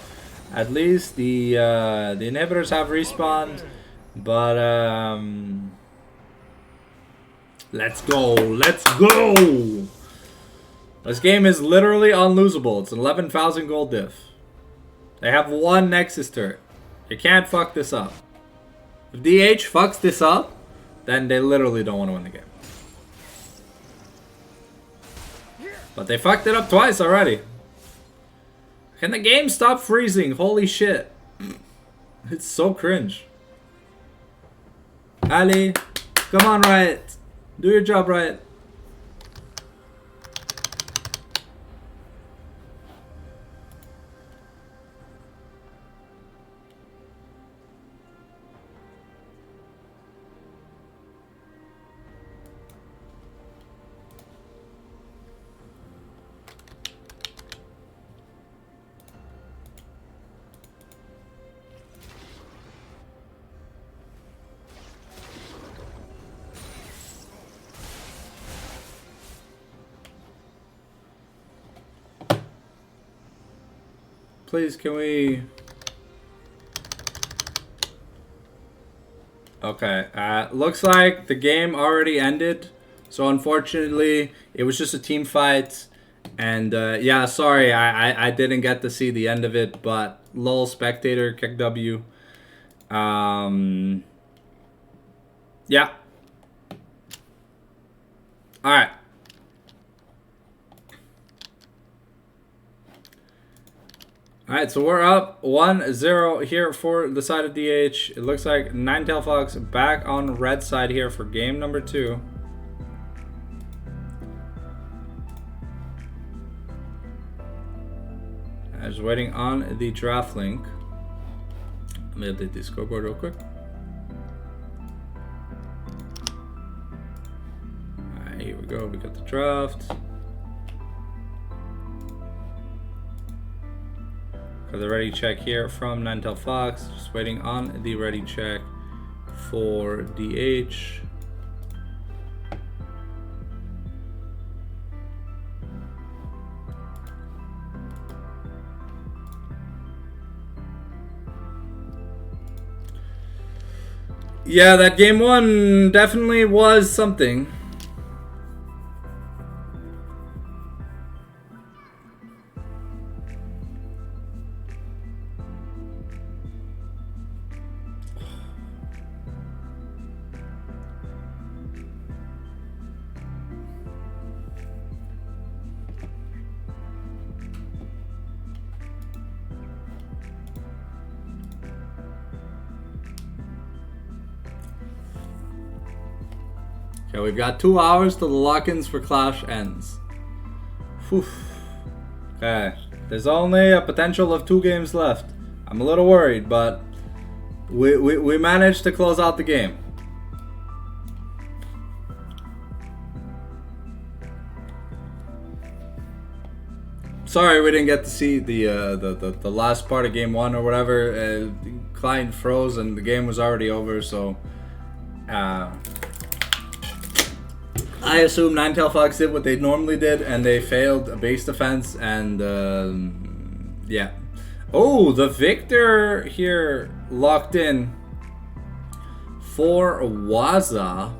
At least the inhibitors have respawned, but let's go. Let's go. This game is literally unlosable. It's an 11,000 gold diff. They have one Nexus turret. You can't fuck this up. If DH fucks this up, then they literally don't want to win the game. But they fucked it up twice already. Can the game stop freezing? Holy shit. It's so cringe. Ali, come on, Riot. Do your job, Riot. Please, can we... Okay, looks like the game already ended. So unfortunately, it was just a team fight. And yeah, sorry, I didn't get to see the end of it. But lol, spectator, kick W. Yeah. Alright. Alright, so we're up 1-0 here for the side of DH. It looks like N9TF back on red side here for game number 2. I was waiting on the draft link. Let me update the scoreboard real quick. Alright, here we go. We got the draft. for the ready check here from N9TF. Just waiting on the ready check for DH. Yeah, that game one definitely was something. Okay, we've got 2 hours till the lock-ins for Clash ends. Whew. Okay, there's only a potential of 2 games left. I'm a little worried, but we managed to close out the game. Sorry we didn't get to see the last part of game 1 or whatever. The client froze and the game was already over, so I assume N9TF did what they normally did, and they failed a base defense, and yeah. Oh, the Victor here locked in for Waza. All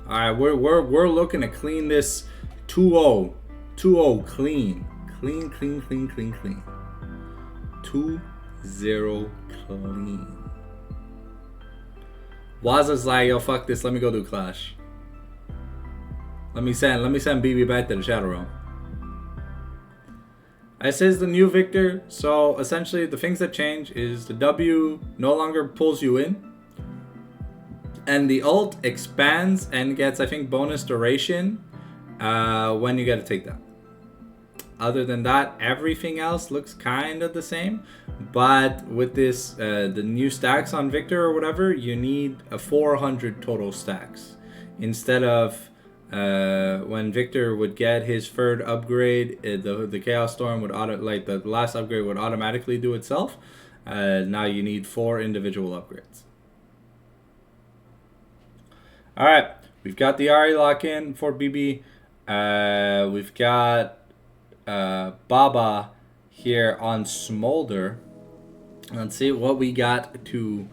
right, we're looking to clean this 2-0, 2-0 clean. Clean. 2-0 clean. Waza's like, yo, fuck this, let me go do Clash. Let me send BB back to the Shadow Realm. This is the new Victor, so essentially the things that change is the W no longer pulls you in, and the ult expands and gets, I think, bonus duration when you get a takedown. Other than that, everything else looks kind of the same, but with this, the new stacks on Victor or whatever, you need a 400 total stacks instead of when Victor would get his third upgrade, the Chaos Storm would the last upgrade would automatically do itself. Now you need 4 individual upgrades. All right, we've got the Ari lock in for BB. We've got Baba here on Smolder. Let's see what we got to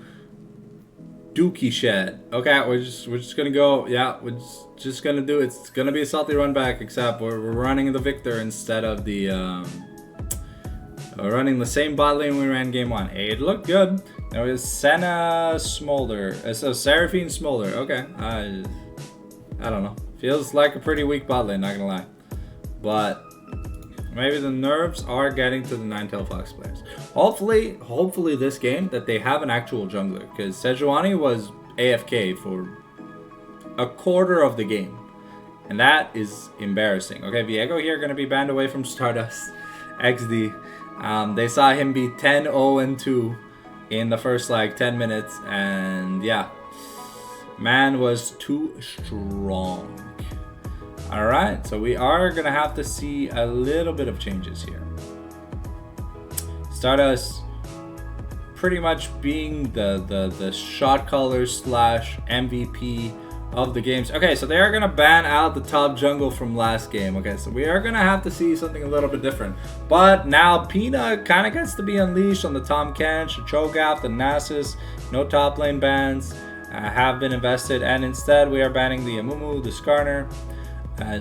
Dookie Shed. Okay, we're just gonna go. Yeah, we're just gonna do. It's gonna be a salty run back, except we're running the Victor instead of the running the same bot lane we ran game 1. It looked good. There was Senna Smolder. So Seraphine Smolder. Okay, I don't know. Feels like a pretty weak bot lane, not gonna lie. But maybe the nerves are getting to the N9TF players. Hopefully this game that they have an actual jungler, because Sejuani was AFK for a quarter of the game, and that is embarrassing. Okay, Viego here going to be banned away from Stardust XD. They saw him be 10-0-2 in the first like 10 minutes, and yeah, man was too strong. Alright, so we are going to have to see a little bit of changes here. Stardust pretty much being the shot caller / MVP of the games. Okay, so they are going to ban out the top jungle from last game. Okay, so we are going to have to see something a little bit different. But now Pina kind of gets to be unleashed on the Tom Kench, the Cho'Gath, the Nasus. No top lane bans have been invested, and instead we are banning the Amumu, the Skarner.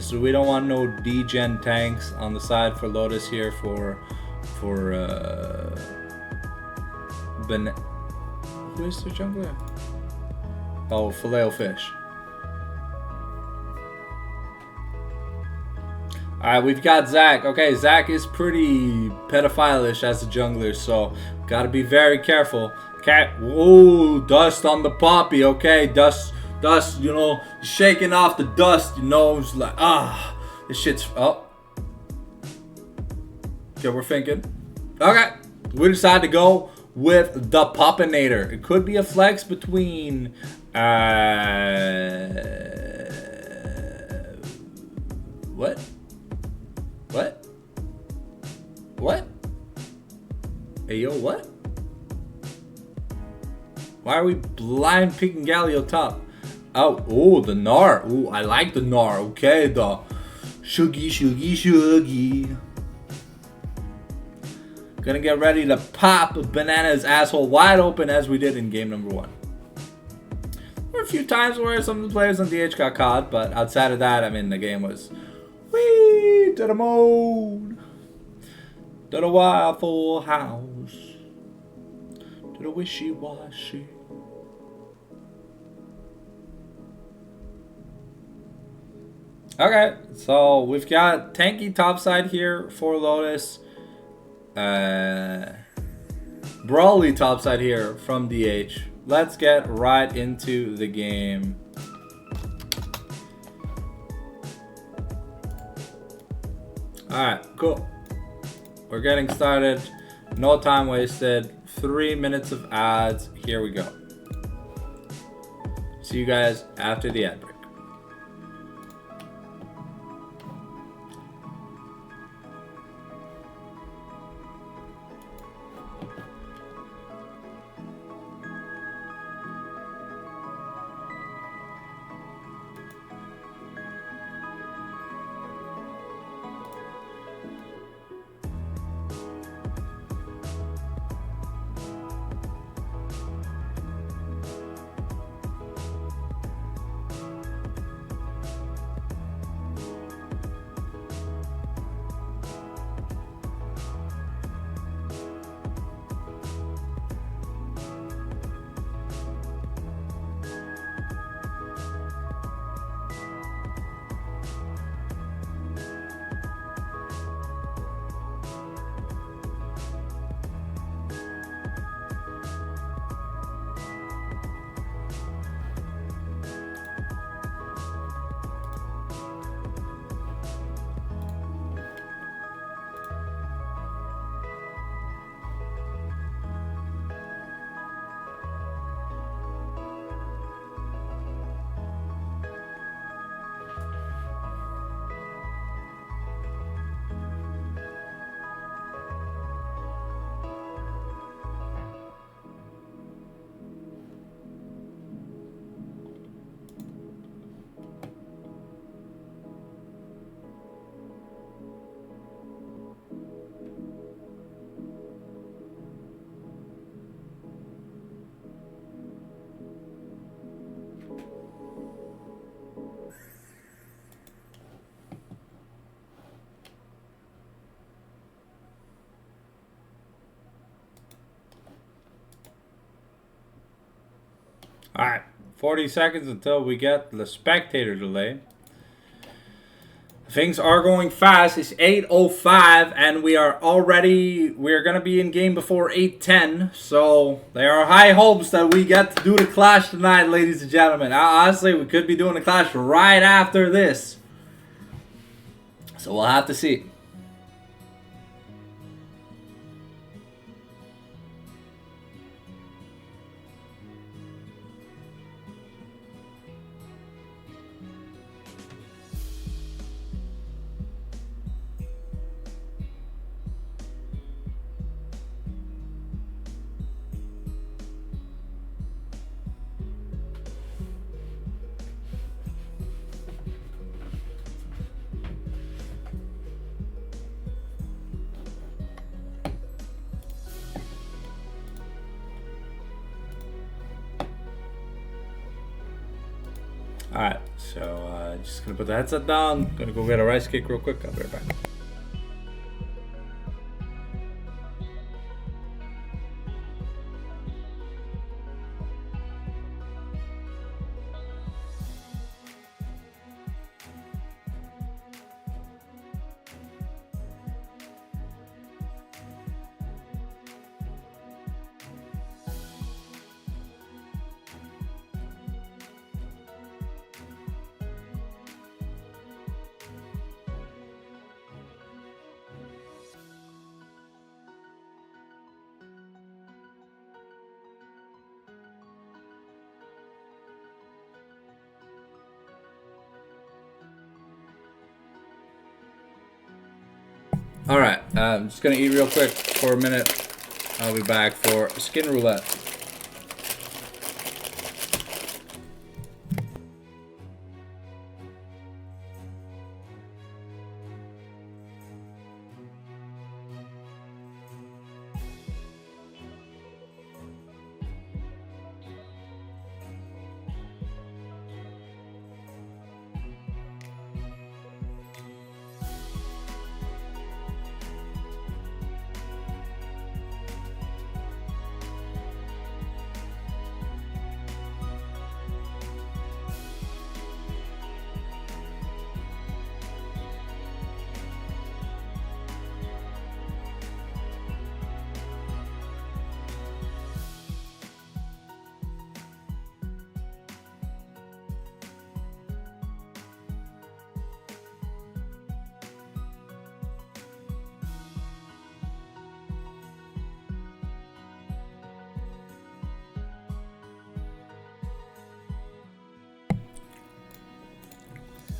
So we don't want no degen tanks on the side for Lotus here for who is the jungler? Oh, Filet-O-Fish. Alright, we've got Zac. Okay, Zac is pretty pedophilish as a jungler, so gotta be very careful. Okay, whoa, dust on the poppy. Okay, dust, you know, shaking off the dust, you know, it's like, this shit's, oh. Okay, we're thinking. Okay, we decided to go with the Poppinator. It could be a flex between, what? Hey, yo, what? Why are we blind picking Galio top? Oh, the Gnar. Oh, I like the Gnar. Okay, the Shuggy. Gonna get ready to pop Banana's asshole wide open as we did in game number 1. There were a few times where some of the players on DH got caught, but outside of that, I mean, the game was whee to the moon, to the Waffle House, to the wishy-washy. Okay, so we've got tanky topside here for Lotus. Brawly topside here from DH. Let's get right into the game. Alright, cool. We're getting started. No time wasted. 3 minutes of ads. Here we go. See you guys after the ad break. Alright, 40 seconds until we get the spectator delay. Things are going fast. It's 8:05 and we're going to be in game before 8:10. So there are high hopes that we get to do the clash tonight, ladies and gentlemen. Honestly, we could be doing the clash right after this. So we'll have to see. Alright, so just gonna put the headset down. Gonna go get a rice cake real quick. I'll be right back. Alright, I'm just gonna eat real quick for a minute. I'll be back for Skin Roulette.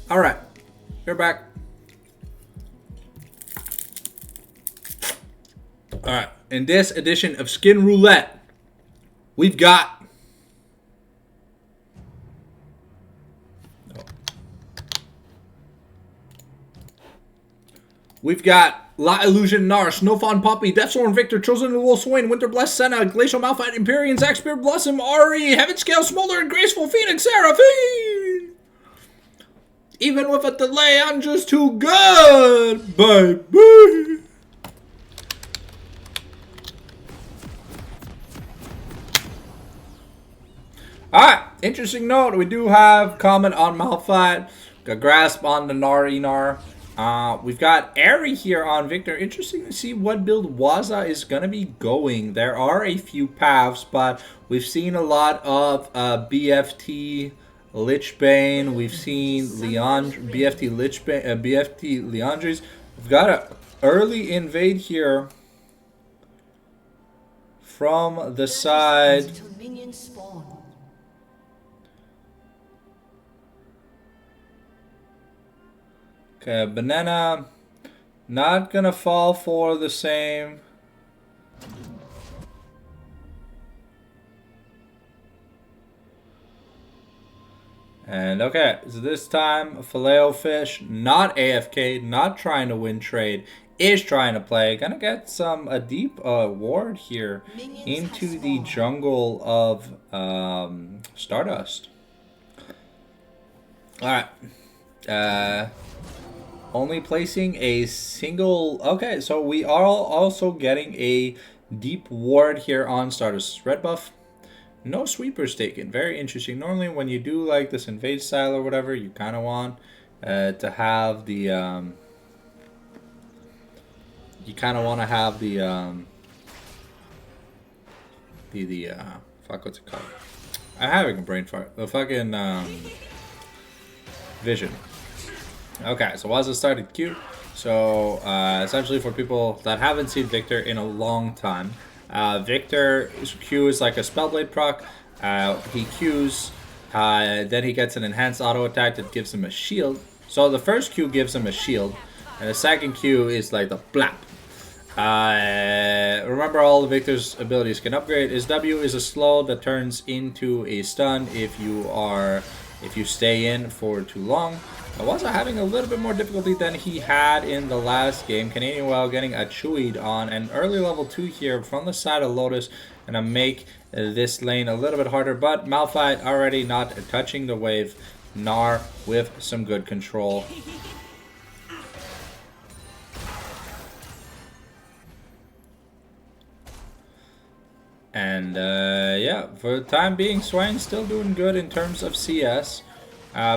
All right, you're back. All right, in this edition of Skin Roulette, we've got La Illusion, Nar, Snowfawn Poppy, Deathsworn Victor, Chosen to Wolf Swain, Winter Blessed Senna, Glacial Malphite, Empyrean, Zack Spear Blossom, Ari, Heaven Scale Smolder, and Graceful Phoenix Seraphine. Even with a delay, I'm just too good, baby. Alright, interesting note. We do have comment on Malphite, got Grasp on the Nar. We've got Airy here on Victor. Interesting to see what build Waza is going to be going. There are a few paths, but we've seen a lot of BFT Lichbane. We've seen BFT Lichbane, BFT Leandres. We've got an early invade here from the side. Okay, Banana not gonna fall for the same. And okay, so this time Filet-O-Fish, not AFK, not trying to win trade, is trying to play. Gonna get a deep ward here into the jungle of Stardust. Alright. Only placing a single... Okay, so we are also getting a deep ward here on Stardust. Red buff. No sweepers taken. Very interesting. Normally when you do like this invade style or whatever, you kind of want to have the... you kind of want to have the... fuck, what's it called? I'm having a brain fart. The fucking... vision. Okay, so Waza started Q. So essentially for people that haven't seen Victor in a long time, Victor's Q is like a Spellblade proc. He Qs, then he gets an enhanced auto attack that gives him a shield. So the first Q gives him a shield, and the second Q is like the blap. Remember, all the Victor's abilities can upgrade. His W is a slow that turns into a stun if you stay in for too long. I was having a little bit more difficulty than he had in the last game. Canadian Well getting a Chewied on an early level 2 here from the side of Lotus, and make this lane a little bit harder. But Malphite already not touching the wave. Gnar with some good control. And yeah, for the time being, Swain still doing good in terms of CS.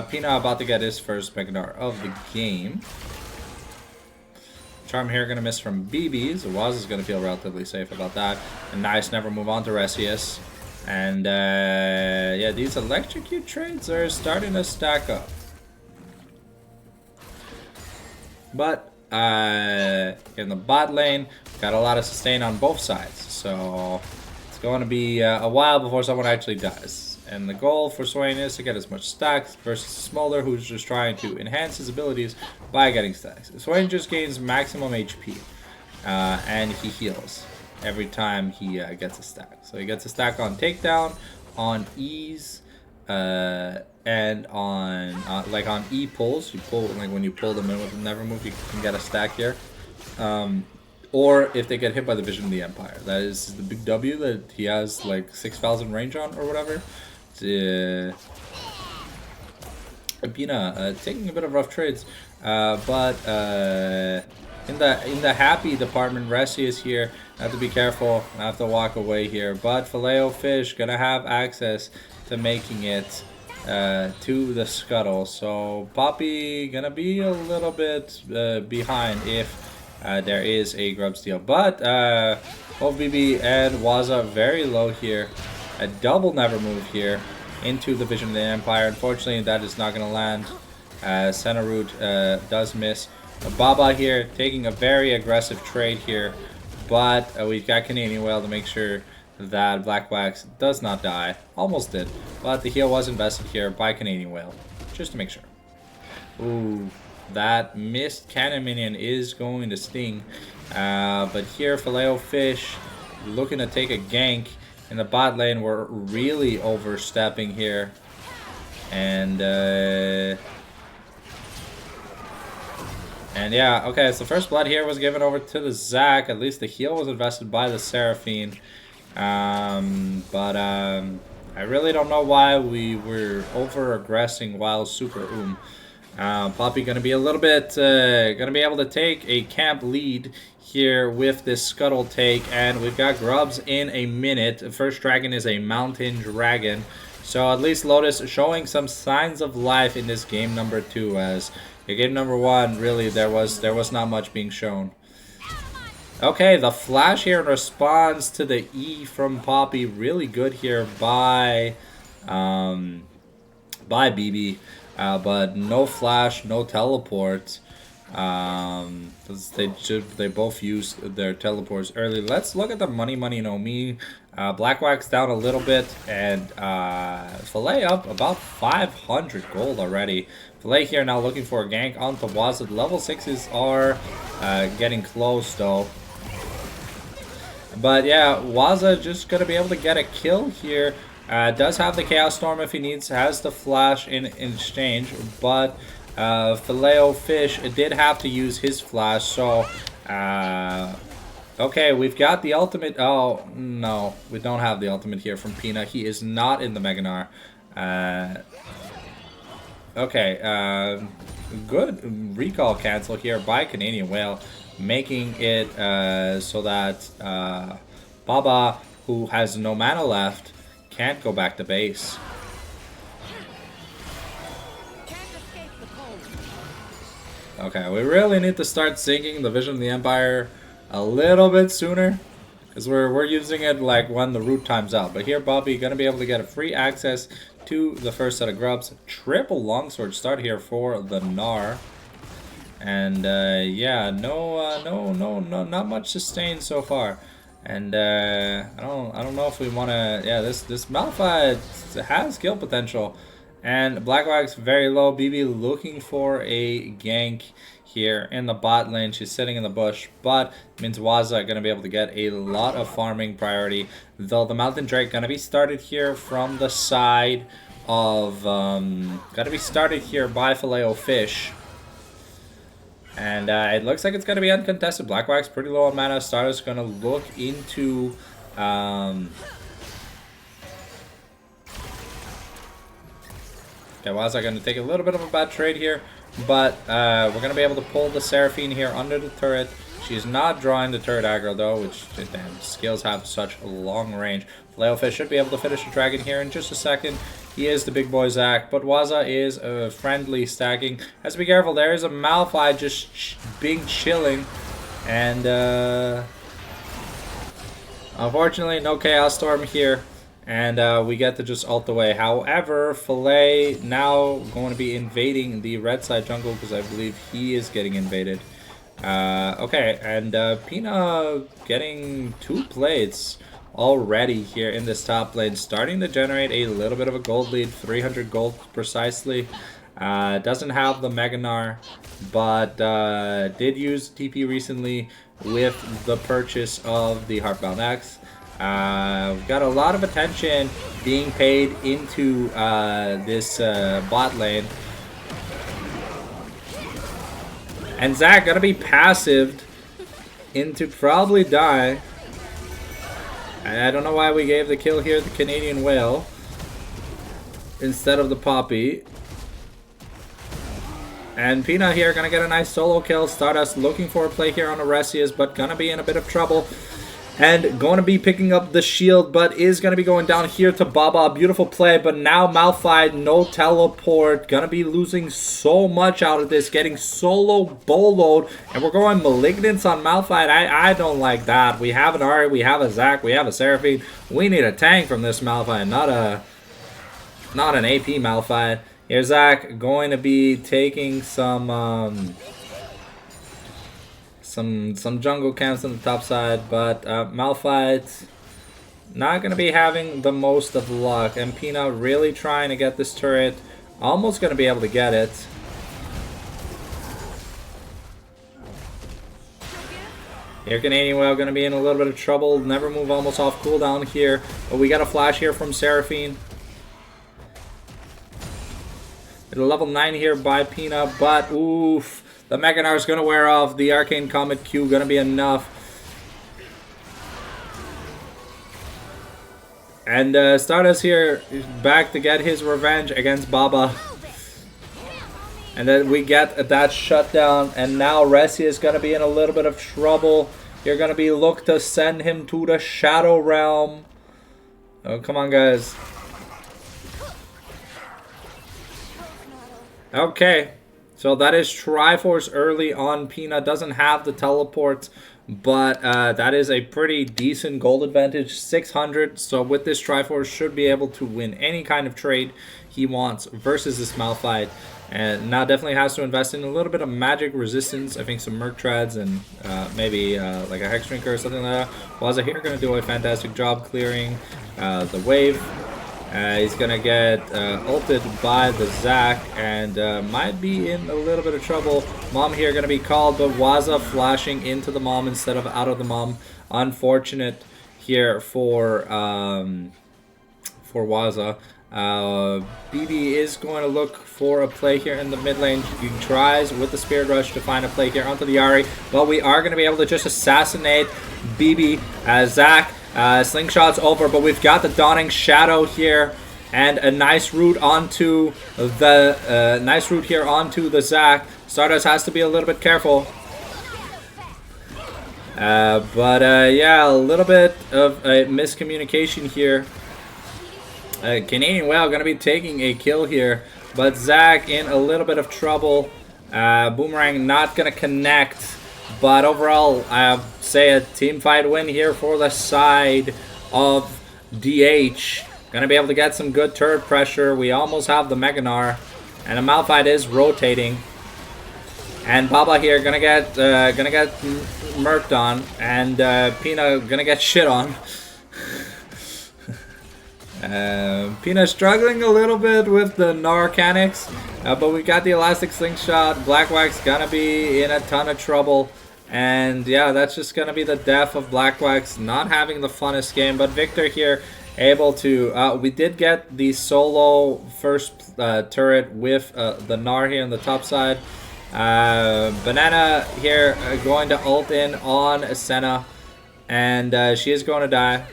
Pina about to get his first Megnar of the game. Charm here gonna miss from BB, so Waz is gonna feel relatively safe about that. And Nice never move on to Resius. And yeah, these electrocute trades are starting to stack up. But in the bot lane, got a lot of sustain on both sides. So it's going to be a while before someone actually dies. And the goal for Swain is to get as much stacks versus Smolder, who's just trying to enhance his abilities by getting stacks. Swain just gains maximum HP, and he heals. every time he gets a stack. So he gets a stack on takedown, on ease, and on like on E pulls. You pull like when you pull them in with the never move, you can get a stack here. Or if they get hit by the Vision of the Empire. That is the big W that he has like 6,000 range on or whatever. Pina taking a bit of rough trades, but in the happy department, Ressi is here. I have to be careful. I have to walk away here. But Filet-O-Fish gonna have access to making it to the scuttle. So Poppy gonna be a little bit behind if there is a grub steal. But both BB and Waza very low here. A double never move here into the Vision of the Empire. Unfortunately, that is not going to land. Center route does miss. Baba here taking a very aggressive trade here. But we've got Canadian Whale to make sure that Black Wax does not die. Almost did. But the heal was invested here by Canadian Whale. Just to make sure. Ooh, that missed cannon minion is going to sting. But here, Filet-O-Fish looking to take a gank. In the bot lane, we're really overstepping here. And yeah, okay, so first blood here was given over to the Zac. At least the heal was invested by the Seraphine. But I really don't know why we were over-aggressing while Super Poppy gonna be a little bit, gonna be able to take a camp lead here with this scuttle take, and we've got grubs in a minute. The first dragon is a mountain dragon, so at least Lotus showing some signs of life in this game number 2, as in game number 1, really there was not much being shown. Okay, the flash here in response to the E from Poppy, really good here by BB. But no flash, no teleport. They both used their teleports early. Let's look at the money no me. Black Wax down a little bit, and Filet up about 500 gold already. Filet here now looking for a gank onto Waza. The level 6s are getting close though. But yeah, Waza just gonna be able to get a kill here. Does have the Chaos Storm if he needs, has the flash in exchange, but Filet-O-Fish did have to use his flash, so okay, we've got the ultimate. Oh no, we don't have the ultimate here from Pina. He is not in the Meganar. Okay, good recall cancel here by Canadian Whale, making it so that Baba, who has no mana left, can't go back to base. Okay, we really need to start sinking the Vision of the Empire a little bit sooner, because we're using it like when the route time's out. But here, Bobby gonna be able to get a free access to the first set of grubs. Triple longsword start here for the Gnar. And yeah, not much sustain so far. And I don't know if we want to. Yeah, this Malphite has skill potential, and Black Wax very low. BB looking for a gank here in the bot lane. She's sitting in the bush, but means Waza gonna be able to get a lot of farming priority. Though the Mountain Drake gonna be started here from the side of gonna be started here by Filet-O-Fish. And it looks like it's going to be uncontested. Black Wax pretty low on mana. Stardust going to look into... Okay, Waza going to take a little bit of a bad trade here. But we're going to be able to pull the Seraphine here under the turret. She's not drawing the turret aggro though, which, damn, skills have such a long range. Filet-O-Fish should be able to finish the dragon here in just a second. He is the big boy Zac, but Waza is friendly stacking. Has to be careful. There is a Malphite just being chilling, and unfortunately, no Chaos Storm here, and we get to just ult away. However, Filet now going to be invading the red side jungle because I believe he is getting invaded. Okay, and Pina getting 2 plates already here in this top lane, starting to generate a little bit of a gold lead, 300 gold precisely. Doesn't have the Meganar, but did use TP recently. with the purchase of the Heartbound X. We've got a lot of attention being paid into this bot lane. And Zac gonna be passived into probably die. I don't know why we gave the kill here, the Canadian Whale, instead of the Poppy. And Peanut here gonna get a nice solo kill. Stardust looking for a play here on Oresius, but gonna be in a bit of trouble. And going to be picking up the shield, but is going to be going down here to Baba. Beautiful play, but now Malphite, no teleport. Going to be losing so much out of this, getting solo boloed. And we're going Malignance on Malphite. I don't like that. We have an Ari, we have a Zac, we have a Seraphine. We need a tank from this Malphite, not an AP Malphite. Here's Zac going to be taking some jungle camps on the top side, but Malphite not going to be having the most of luck. And Peanut really trying to get this turret. Almost going to be able to get it. Here Canadian Whale going to be in a little bit of trouble. Never move almost off cooldown here. But we got a flash here from Seraphine. At a level 9 here by Peanut, but oof. The Mega Gnar is going to wear off. The Arcane Comet Q going to be enough. And Stardust here is back to get his revenge against Baba. And then we get that shutdown. And now Resi is going to be in a little bit of trouble. You're going to be looked to send him to the Shadow Realm. Oh, come on, guys. Okay. So that is Triforce early on. Peanut doesn't have the teleport, but that is a pretty decent gold advantage, 600. So with this Triforce, should be able to win any kind of trade he wants versus this Malphite. And now definitely has to invest in a little bit of magic resistance. I think some Merc Treads and maybe like a Hex Drinker or something like that. Waza here going to do a fantastic job clearing the wave. He's going to get ulted by the Zac and might be in a little bit of trouble. Mom here going to be called, but Waza flashing into the Mom instead of out of the Mom. Unfortunate here for Waza. BB is going to look for a play here in the mid lane. He tries with the Spirit Rush to find a play here onto the Ahri, but we are going to be able to just assassinate BB as Zac. Slingshot's over, but we've got the Dawning Shadow here, and a nice route onto the Zac. Stardust has to be a little bit careful. Yeah, a little bit of a miscommunication here. Canadian Whale going to be taking a kill here, but Zac in a little bit of trouble. Boomerang not going to connect. But overall, I say a team fight win here for the side of DH. Gonna be able to get some good turret pressure. We almost have the Mega Gnar, and a Malphite is rotating. And Baba here gonna get murked on, and Peanut gonna get shit on. Peanut struggling a little bit with the Gnar mechanics, but we got the Elastic Slingshot. Blackwax gonna be in a ton of trouble. And yeah, that's just going to be the death of Blackwax, not having the funnest game. But Victor here able to... we did get the solo first turret with the Gnar here on the top side. Banana here going to ult in on Senna. And she is going to die.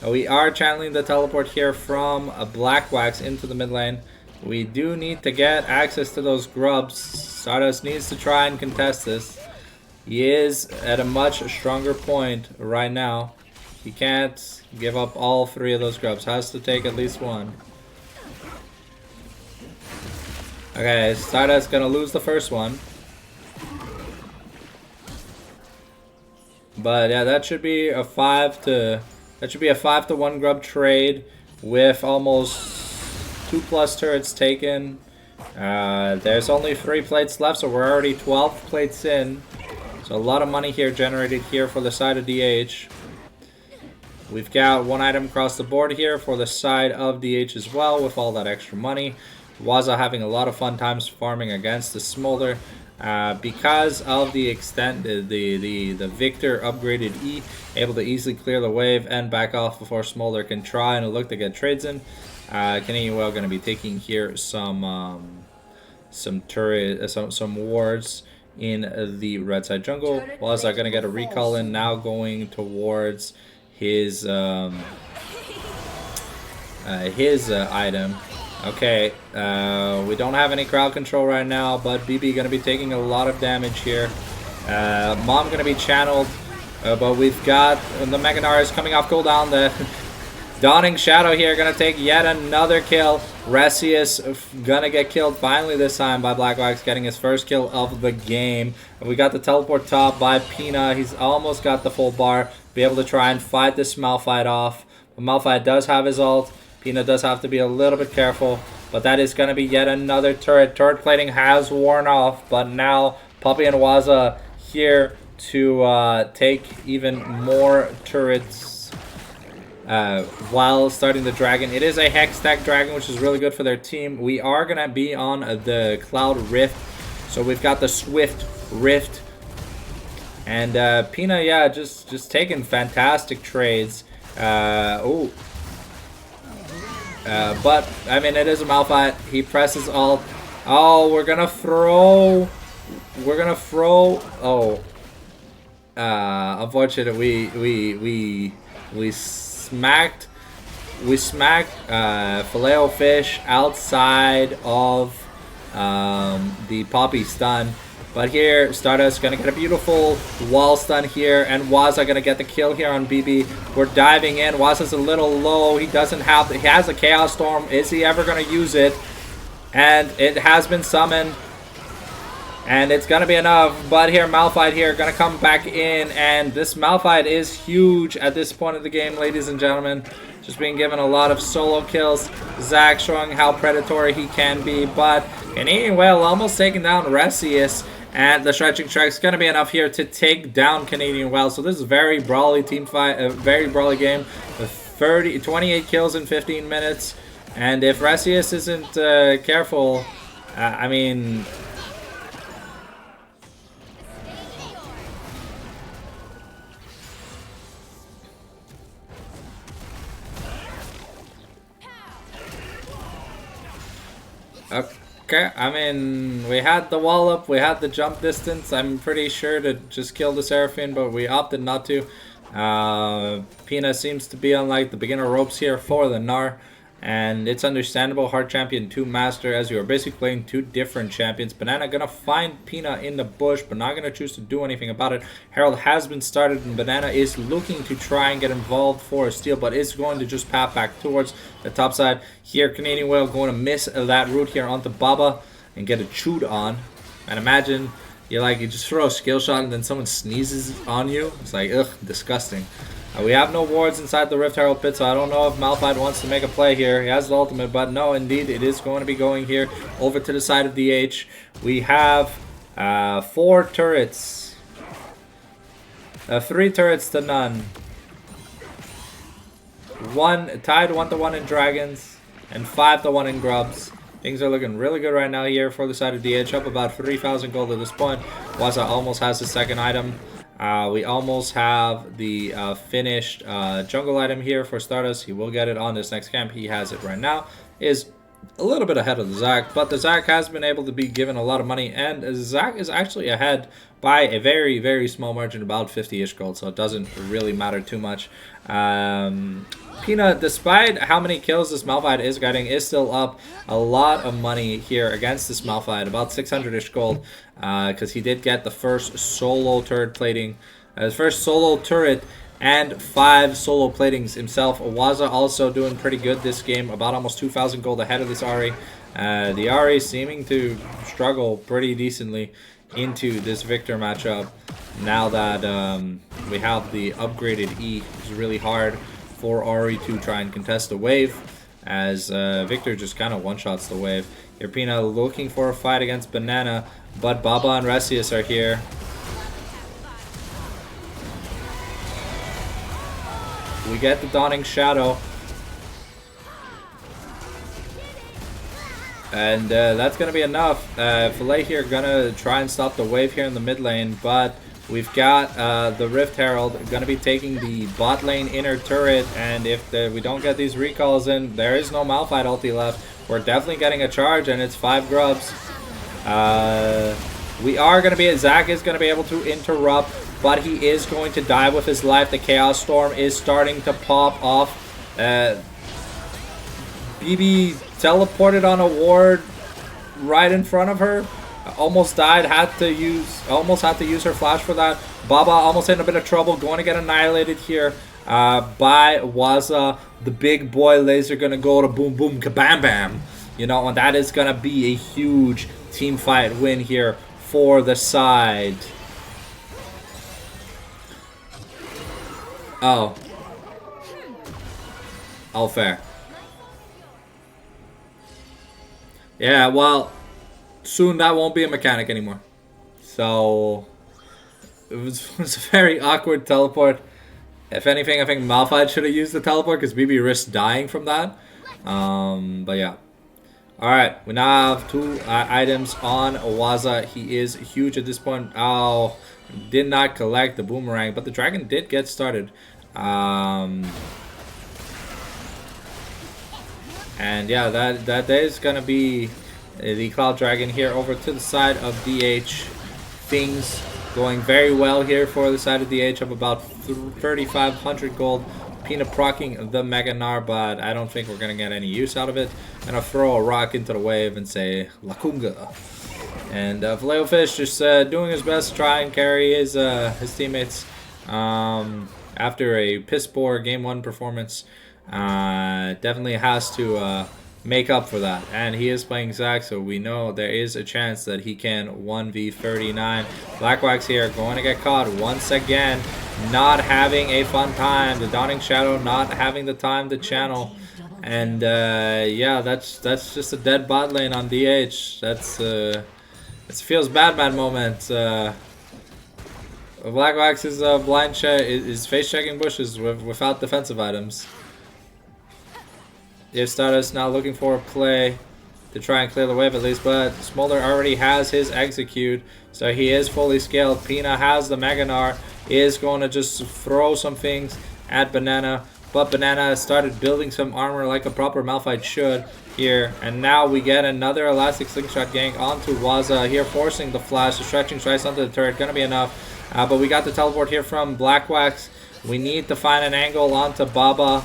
We are channeling the teleport here from Blackwax into the mid lane. We do need to get access to those grubs. Stardust needs to try and contest this. He is at a much stronger point right now. He can't give up all 3 of those grubs. Has to take at least one. Okay, Stardust gonna lose the first one. But yeah, that should be a 5 to 1 grub trade with almost 2+ turrets taken. There's only 3 plates left, so we're already 12 plates in. So a lot of money here generated here for the side of DH. We've got 1 item across the board here for the side of DH as well with all that extra money. Waza having a lot of fun times farming against the Smolder. Because of the extent the Victor upgraded E, able to easily clear the wave and back off before Smolder can try and look to get trades in. Canadian Whale going to be taking here some turret, some wards in the red side jungle. Was going to get a recall in now, going towards his item. Okay, we don't have any crowd control right now, but BB gonna be taking a lot of damage here. Mom gonna be channeled, but we've got the Meganar coming off cooldown. The Dawning Shadow here gonna take yet another kill. Resius gonna get killed finally this time by Blackwax, getting his first kill of the game. We got the teleport top by Pina. He's almost got the full bar. Be able to try and fight this Malphite off. But Malphite does have his ult. Pina does have to be a little bit careful, but that is going to be yet another turret. Turret plating has worn off, but now Puppy and Waza here to take even more turrets while starting the dragon. It is a Hex Stack Dragon, which is really good for their team. We are going to be on the Cloud Rift, so we've got the Swift Rift. And Pina, yeah, just taking fantastic trades. But, I mean, it is a Malphite. He presses ult. Oh, we're gonna throw. Oh. Unfortunately, we smacked Filet-O-Fish outside of the Poppy stun. But here, Stardust gonna get a beautiful wall stun here, and Waza gonna get the kill here on BB. We're diving in. Waza's a little low. He doesn't have. He has a Chaos Storm. Is he ever gonna use it? And it has been summoned, and it's gonna be enough. But here, Malphite here gonna come back in, and this Malphite is huge at this point of the game, ladies and gentlemen. Just being given a lot of solo kills. Zach showing how predatory he can be, but Canadian Whale almost taking down Resius. And the Stretching Strike is going to be enough here to take down Canadian Whale. So this is a very brawly team fight, a very brawly game. 28 kills in 15 minutes. And if Resius isn't careful, I mean... Okay, I mean, we had the wall up, we had the jump distance. I'm pretty sure to just kill the Seraphine, but we opted not to. Pina seems to be on like the beginner ropes here for the Gnar. And it's understandable, hard champion 2 master, as you are basically playing 2 different champions. Banana gonna find Pina in the bush, but not gonna choose to do anything about it. Herald has been started, and Banana is looking to try and get involved for a steal, but is going to just path back towards the top side. Here, Canadian Whale going to miss that route here onto Baba and get it chewed on. And imagine you just throw a skill shot and then someone sneezes on you. It's like, ugh, disgusting. We have no wards inside the Rift Herald pit, so I don't know if Malphite wants to make a play here. He has the ultimate, but no, indeed, it is going to be going here over to the side of DH. We have 4 turrets. 3 turrets to none. Tied 1-1 in Dragons, and 5-1 in Grubs. Things are looking really good right now here for the side of DH, up about 3,000 gold at this point. Waza almost has his second item. We almost have the finished jungle item here for Stardust. He will get it on this next camp. He has it right now. Is a little bit ahead of the Zac, but the Zac has been able to be given a lot of money, and Zac is actually ahead by a very, very small margin, about 50-ish gold, so it doesn't really matter too much. Pina, despite how many kills this Malphite is getting, is still up a lot of money here against this Malphite, about 600-ish gold, because he did get the first solo turret plating, his first solo turret, and 5 solo platings himself. Waza also doing pretty good this game, about almost 2,000 gold ahead of this Ahri. The Ahri seeming to struggle pretty decently into this Victor matchup. Now that we have the upgraded E, it's really hard for Ahri to try and contest the wave, as Victor just kind of one-shots the wave. Pina looking for a fight against Banana, but Baba and Resius are here. We get the Dawning Shadow. And that's going to be enough. Filet here going to try and stop the wave here in the mid lane, but we've got the Rift Herald going to be taking the bot lane inner turret, and if we don't get these recalls in, there is no Malphite ulti left. We're definitely getting a charge, and it's 5 grubs. We are going to be, Zac is going to be able to interrupt, but he is going to die with his life. The Chaos Storm is starting to pop off. BB teleported on a ward right in front of her. Almost died, almost had to use her flash for that. Baba almost in a bit of trouble, going to get annihilated here by Waza. The big boy laser gonna go to boom boom kabam bam. You know, and that is gonna be a huge team fight win here for the side. Oh. All fair. Yeah, well, soon that won't be a mechanic anymore. So, it was a very awkward teleport. If anything, I think Malphite should have used the teleport because BB risked dying from that. But yeah. Alright, we now have 2 items on Waza. He is huge at this point. Oh, did not collect the boomerang, but the dragon did get started. And yeah, that is gonna be the Cloud Dragon here over to the side of DH. Things going very well here for the side of DH of about 3,500 gold. Pina proccing the Mega Gnar, but I don't think we're gonna get any use out of it. I'm gonna throw a rock into the wave and say Lakunga. And Filet-O-Fish just doing his best to try and carry his teammates after a piss poor Game 1 performance. Definitely has to make up for that, and he is playing Zac, so we know there is a chance that he can 1v39. Blackwax here going to get caught once again, not having a fun time. The Dawning Shadow not having the time to channel, and yeah, that's just a dead bot lane on DH. That's it feels bad moment. Blackwax's blind check is face checking bushes without defensive items. If Stardust now looking for a play to try and clear the wave at least, but Smolder already has his execute, so he is fully scaled. Pina has the Mega Gnar, is going to just throw some things at Banana, but Banana started building some armor like a proper Malphite should here, and now we get another Elastic Slingshot gank onto Waza here, forcing the flash, the stretching strikes onto the turret, gonna be enough, but we got the teleport here from Blackwax. We need to find an angle onto Baba.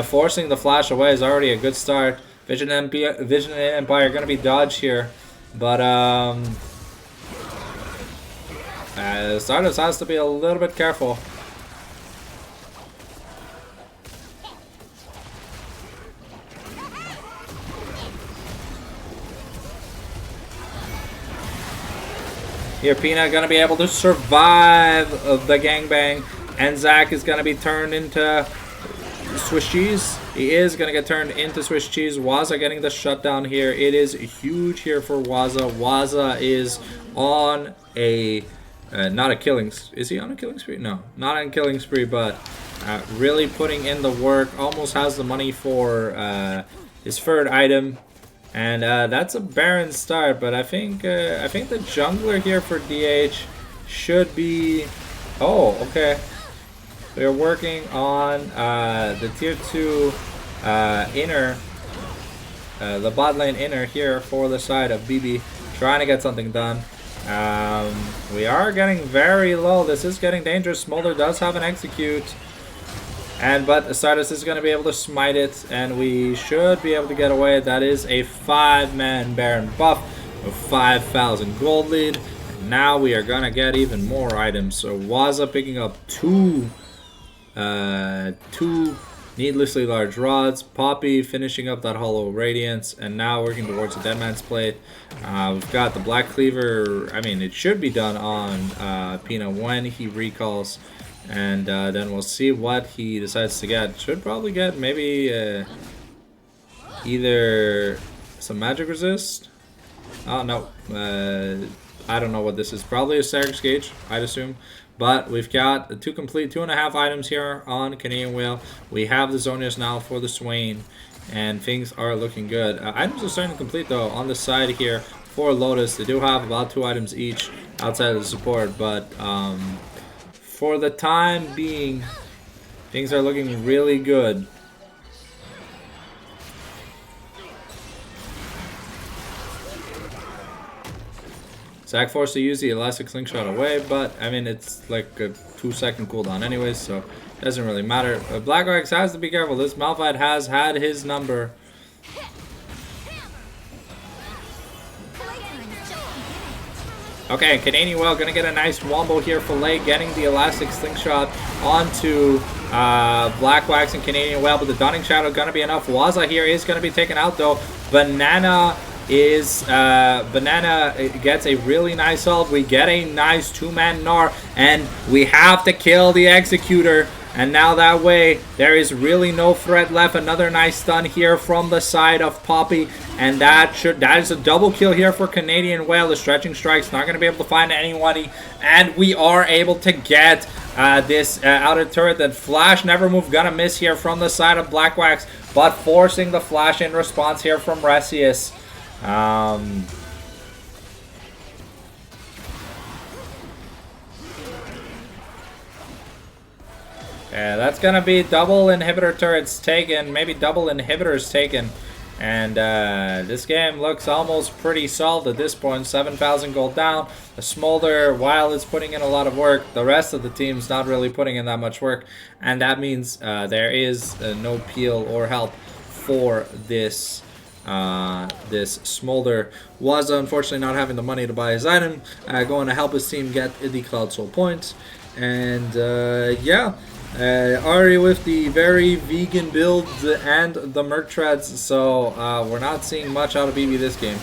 Forcing the flash away is already a good start. Vision and Empire are going to be dodged here. But Stardust has to be a little bit careful. Here, Pina going to be able to survive the gangbang. And Zac is going to be turned into Swiss cheese. He is going to get turned into Swiss cheese. Waza getting the shutdown here. It is huge here for Waza. Waza is on a not a killing. Is he on a killing spree? No, not on a killing spree, but really putting in the work. Almost has the money for his third item, and that's a barren start. But I think the jungler here for DH should be. Oh, okay. They're working on the tier 2 inner, the bot lane inner here for the side of BB, trying to get something done. We are getting very low. This is getting dangerous. Smolder does have an execute, but Stardust is going to be able to smite it, and we should be able to get away. That is a 5-man Baron buff with 5,000 gold lead. And now we are going to get even more items. So Waza picking up two needlessly large rods, Poppy finishing up that hollow radiance, and now working towards the Deadman's Plate. We've got the Black Cleaver. I mean, it should be done on Pina when he recalls, and then we'll see what he decides to get. Should probably get maybe either some magic resist. Oh no, I don't know what this is. Probably a Sarik's Gauge, I'd assume. But we've got the 2.5 items here on Canadian Whale. We have the Zonius now for the Swain. and things are looking good. Items are starting to complete though on the side here for Lotus. They do have about 2 items each outside of the support, but for the time being, things are looking really good. Zach forced to use the elastic slingshot away, but I mean it's like a 2-second cooldown anyways, so it doesn't really matter. Blackwax has to be careful. This Malphite has had his number. Okay, Canadian Whale gonna get a nice wombo here. Filet getting the elastic slingshot onto Blackwax and Canadian Whale, but the Dawning Shadow gonna be enough. Waza here is gonna be taken out though. Banana gets a really nice ult. We get a nice 2-man Gnar, and we have to kill the Executor. And now that way, there is really no threat left. Another nice stun here from the side of Poppy. And that is a double kill here for Canadian Whale. The stretching strike's not going to be able to find anybody. And we are able to get this outer turret. That Flash Never Move gonna miss here from the side of Blackwax, but forcing the flash in response here from Resius. Yeah, that's gonna be double inhibitor turrets taken, maybe double inhibitors taken. And this game looks almost pretty solved at this point. 7,000 gold down. The Smolder, while it's putting in a lot of work, the rest of the team's not really putting in that much work. And that means there is no peel or help for this Smolder. Was unfortunately not having the money to buy his item, going to help his team get the Cloud Soul points. And yeah, Ari with the very vegan builds and the Merc Treads, so we're not seeing much out of BB this game.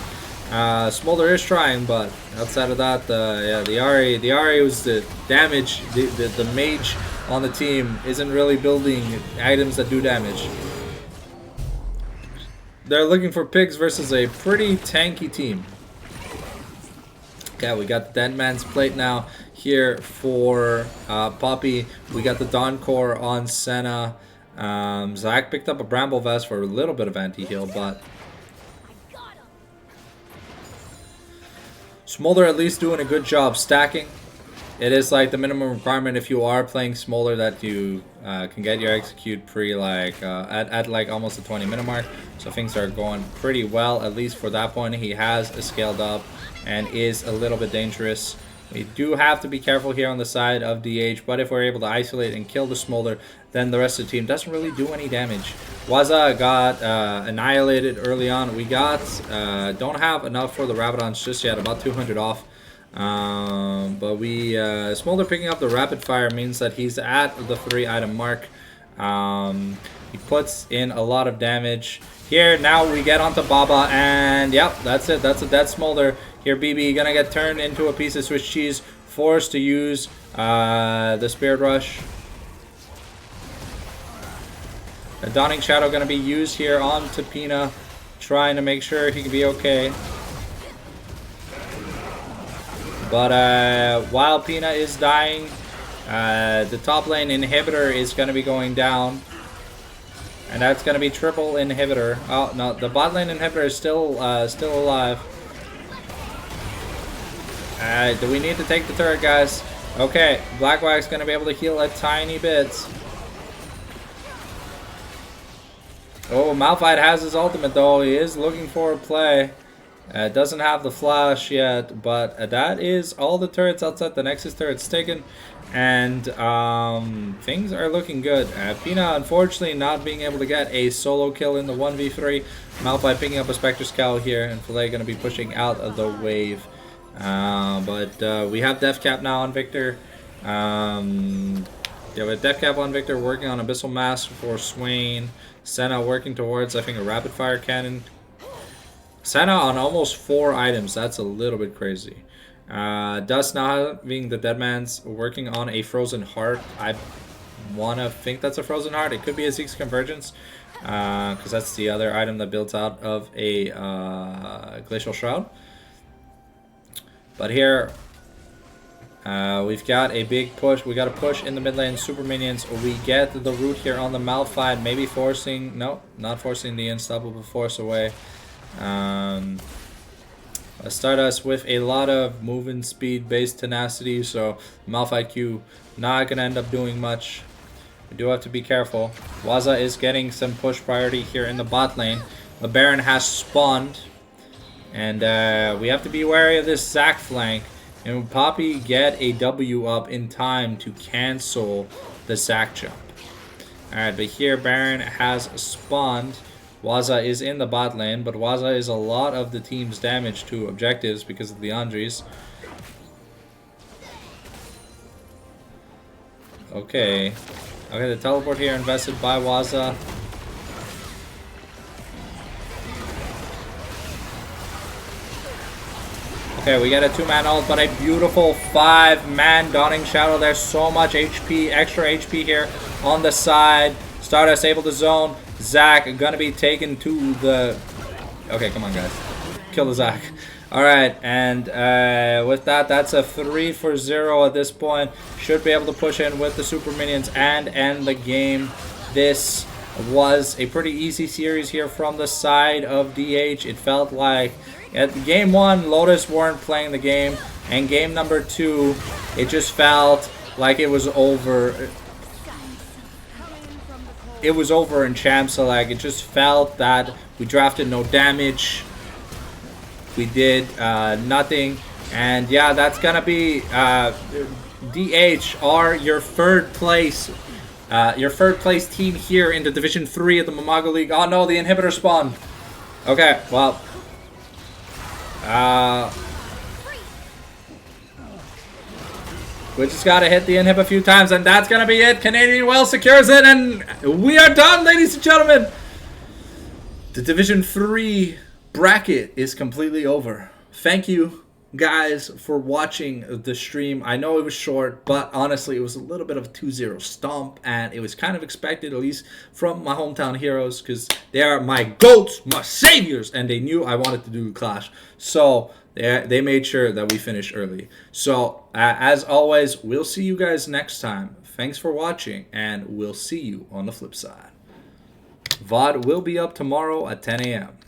Smolder is trying, but outside of that, yeah, the Ari was the damage. The mage on the team isn't really building items that do damage. They're looking for pigs versus a pretty tanky team. Okay, we got the Dead Man's Plate now here for Poppy. We got the Dawn Core on Senna. Zach picked up a Bramble Vest for a little bit of anti-heal, but Smolder at least doing a good job stacking. It is like the minimum requirement if you are playing Smolder that you can get your execute pre like at like almost the 20-minute mark. So things are going pretty well, at least for that point. He has scaled up and is a little bit dangerous. We do have to be careful here on the side of DH, but if we're able to isolate and kill the Smolder, then the rest of the team doesn't really do any damage. Waza got annihilated early on. We got don't have enough for the Rabadons just yet, about 200 off. But we Smolder picking up the rapid fire means that he's at the 3-item mark. He puts in a lot of damage. Here, now we get onto Baba, and yep, that's it. That's a dead Smolder. Here, BB gonna get turned into a piece of Swiss cheese, forced to use the Spirit Rush. A Dawning Shadow gonna be used here on Tapina, trying to make sure he can be okay. But while Pina is dying, the top lane inhibitor is going to be going down. And that's going to be triple inhibitor. Oh, no, the bot lane inhibitor is still alive. Do we need to take the turret, guys? Okay, Blackwax going to be able to heal a tiny bit. Oh, Malphite has his ultimate, though. He is looking for a play. Doesn't have the flash yet, but that is all the turrets outside. The Nexus turret's taken, and things are looking good. Pina, unfortunately, not being able to get a solo kill in the 1v3. Malphite picking up a Spectre Scowl here, and Filet going to be pushing out of the wave. But we have Death Cap now on Victor. Yeah, with Death Cap on Victor, working on Abyssal Mask for Swain. Senna working towards, I think, a Rapid Fire Cannon. Senna on almost 4 items. That's a little bit crazy. Dust now being the Deadman's working on a Frozen Heart. I want to think that's a Frozen Heart. It could be a Zeke's Convergence, because that's the other item that builds out of a Glacial Shroud. But here, We've got a big push. We got a push in the mid lane. Super minions. We get the root here on the Malphite. Maybe forcing. No, not forcing the unstoppable force away. Stardust with a lot of movement speed based tenacity. So Malphite Q not going to end up doing much. We do have to be careful. Waza is getting some push priority here in the bot lane. The Baron has spawned. And we have to be wary of this Zac flank. And we'll probably get a W up in time to cancel the Zac jump. Alright, but here Baron has spawned. Waza is in the bot lane, but Waza is a lot of the team's damage to objectives because of the Andres. Okay. Okay, the teleport here invested by Waza. Okay, we get a 2-man ult, but a beautiful 5-man Dawning Shadow. There's so much HP, extra HP here on the side. Stardust able to zone. Zac gonna be taken to the... Okay, come on, guys. Kill the Zac. Alright, and with that, that's a 3-for-0 at this point. Should be able to push in with the super minions and end the game. This was a pretty easy series here from the side of DH. It felt like at game 1, Lotus weren't playing the game, and game number 2, it just felt like it was over. It was over in Champ Select. It just felt that we drafted no damage. We did nothing, and yeah, that's gonna be DH are your third place team here in the Division 3 of the Mamago League. Oh no, the inhibitor spawned. Okay, well. We just gotta hit the inhib a few times, and that's gonna be it. Canadian Well secures it, and we are done, ladies and gentlemen. The Division 3 bracket is completely over. Thank you, guys, for watching the stream. I know it was short, but honestly, it was a little bit of a 2-0 stomp, and it was kind of expected, at least from my hometown heroes, because they are my GOATs, my saviors, and they knew I wanted to do Clash. So they made sure that we finished early. So as always, we'll see you guys next time. Thanks for watching, and we'll see you on the flip side. VOD will be up tomorrow at 10 a.m.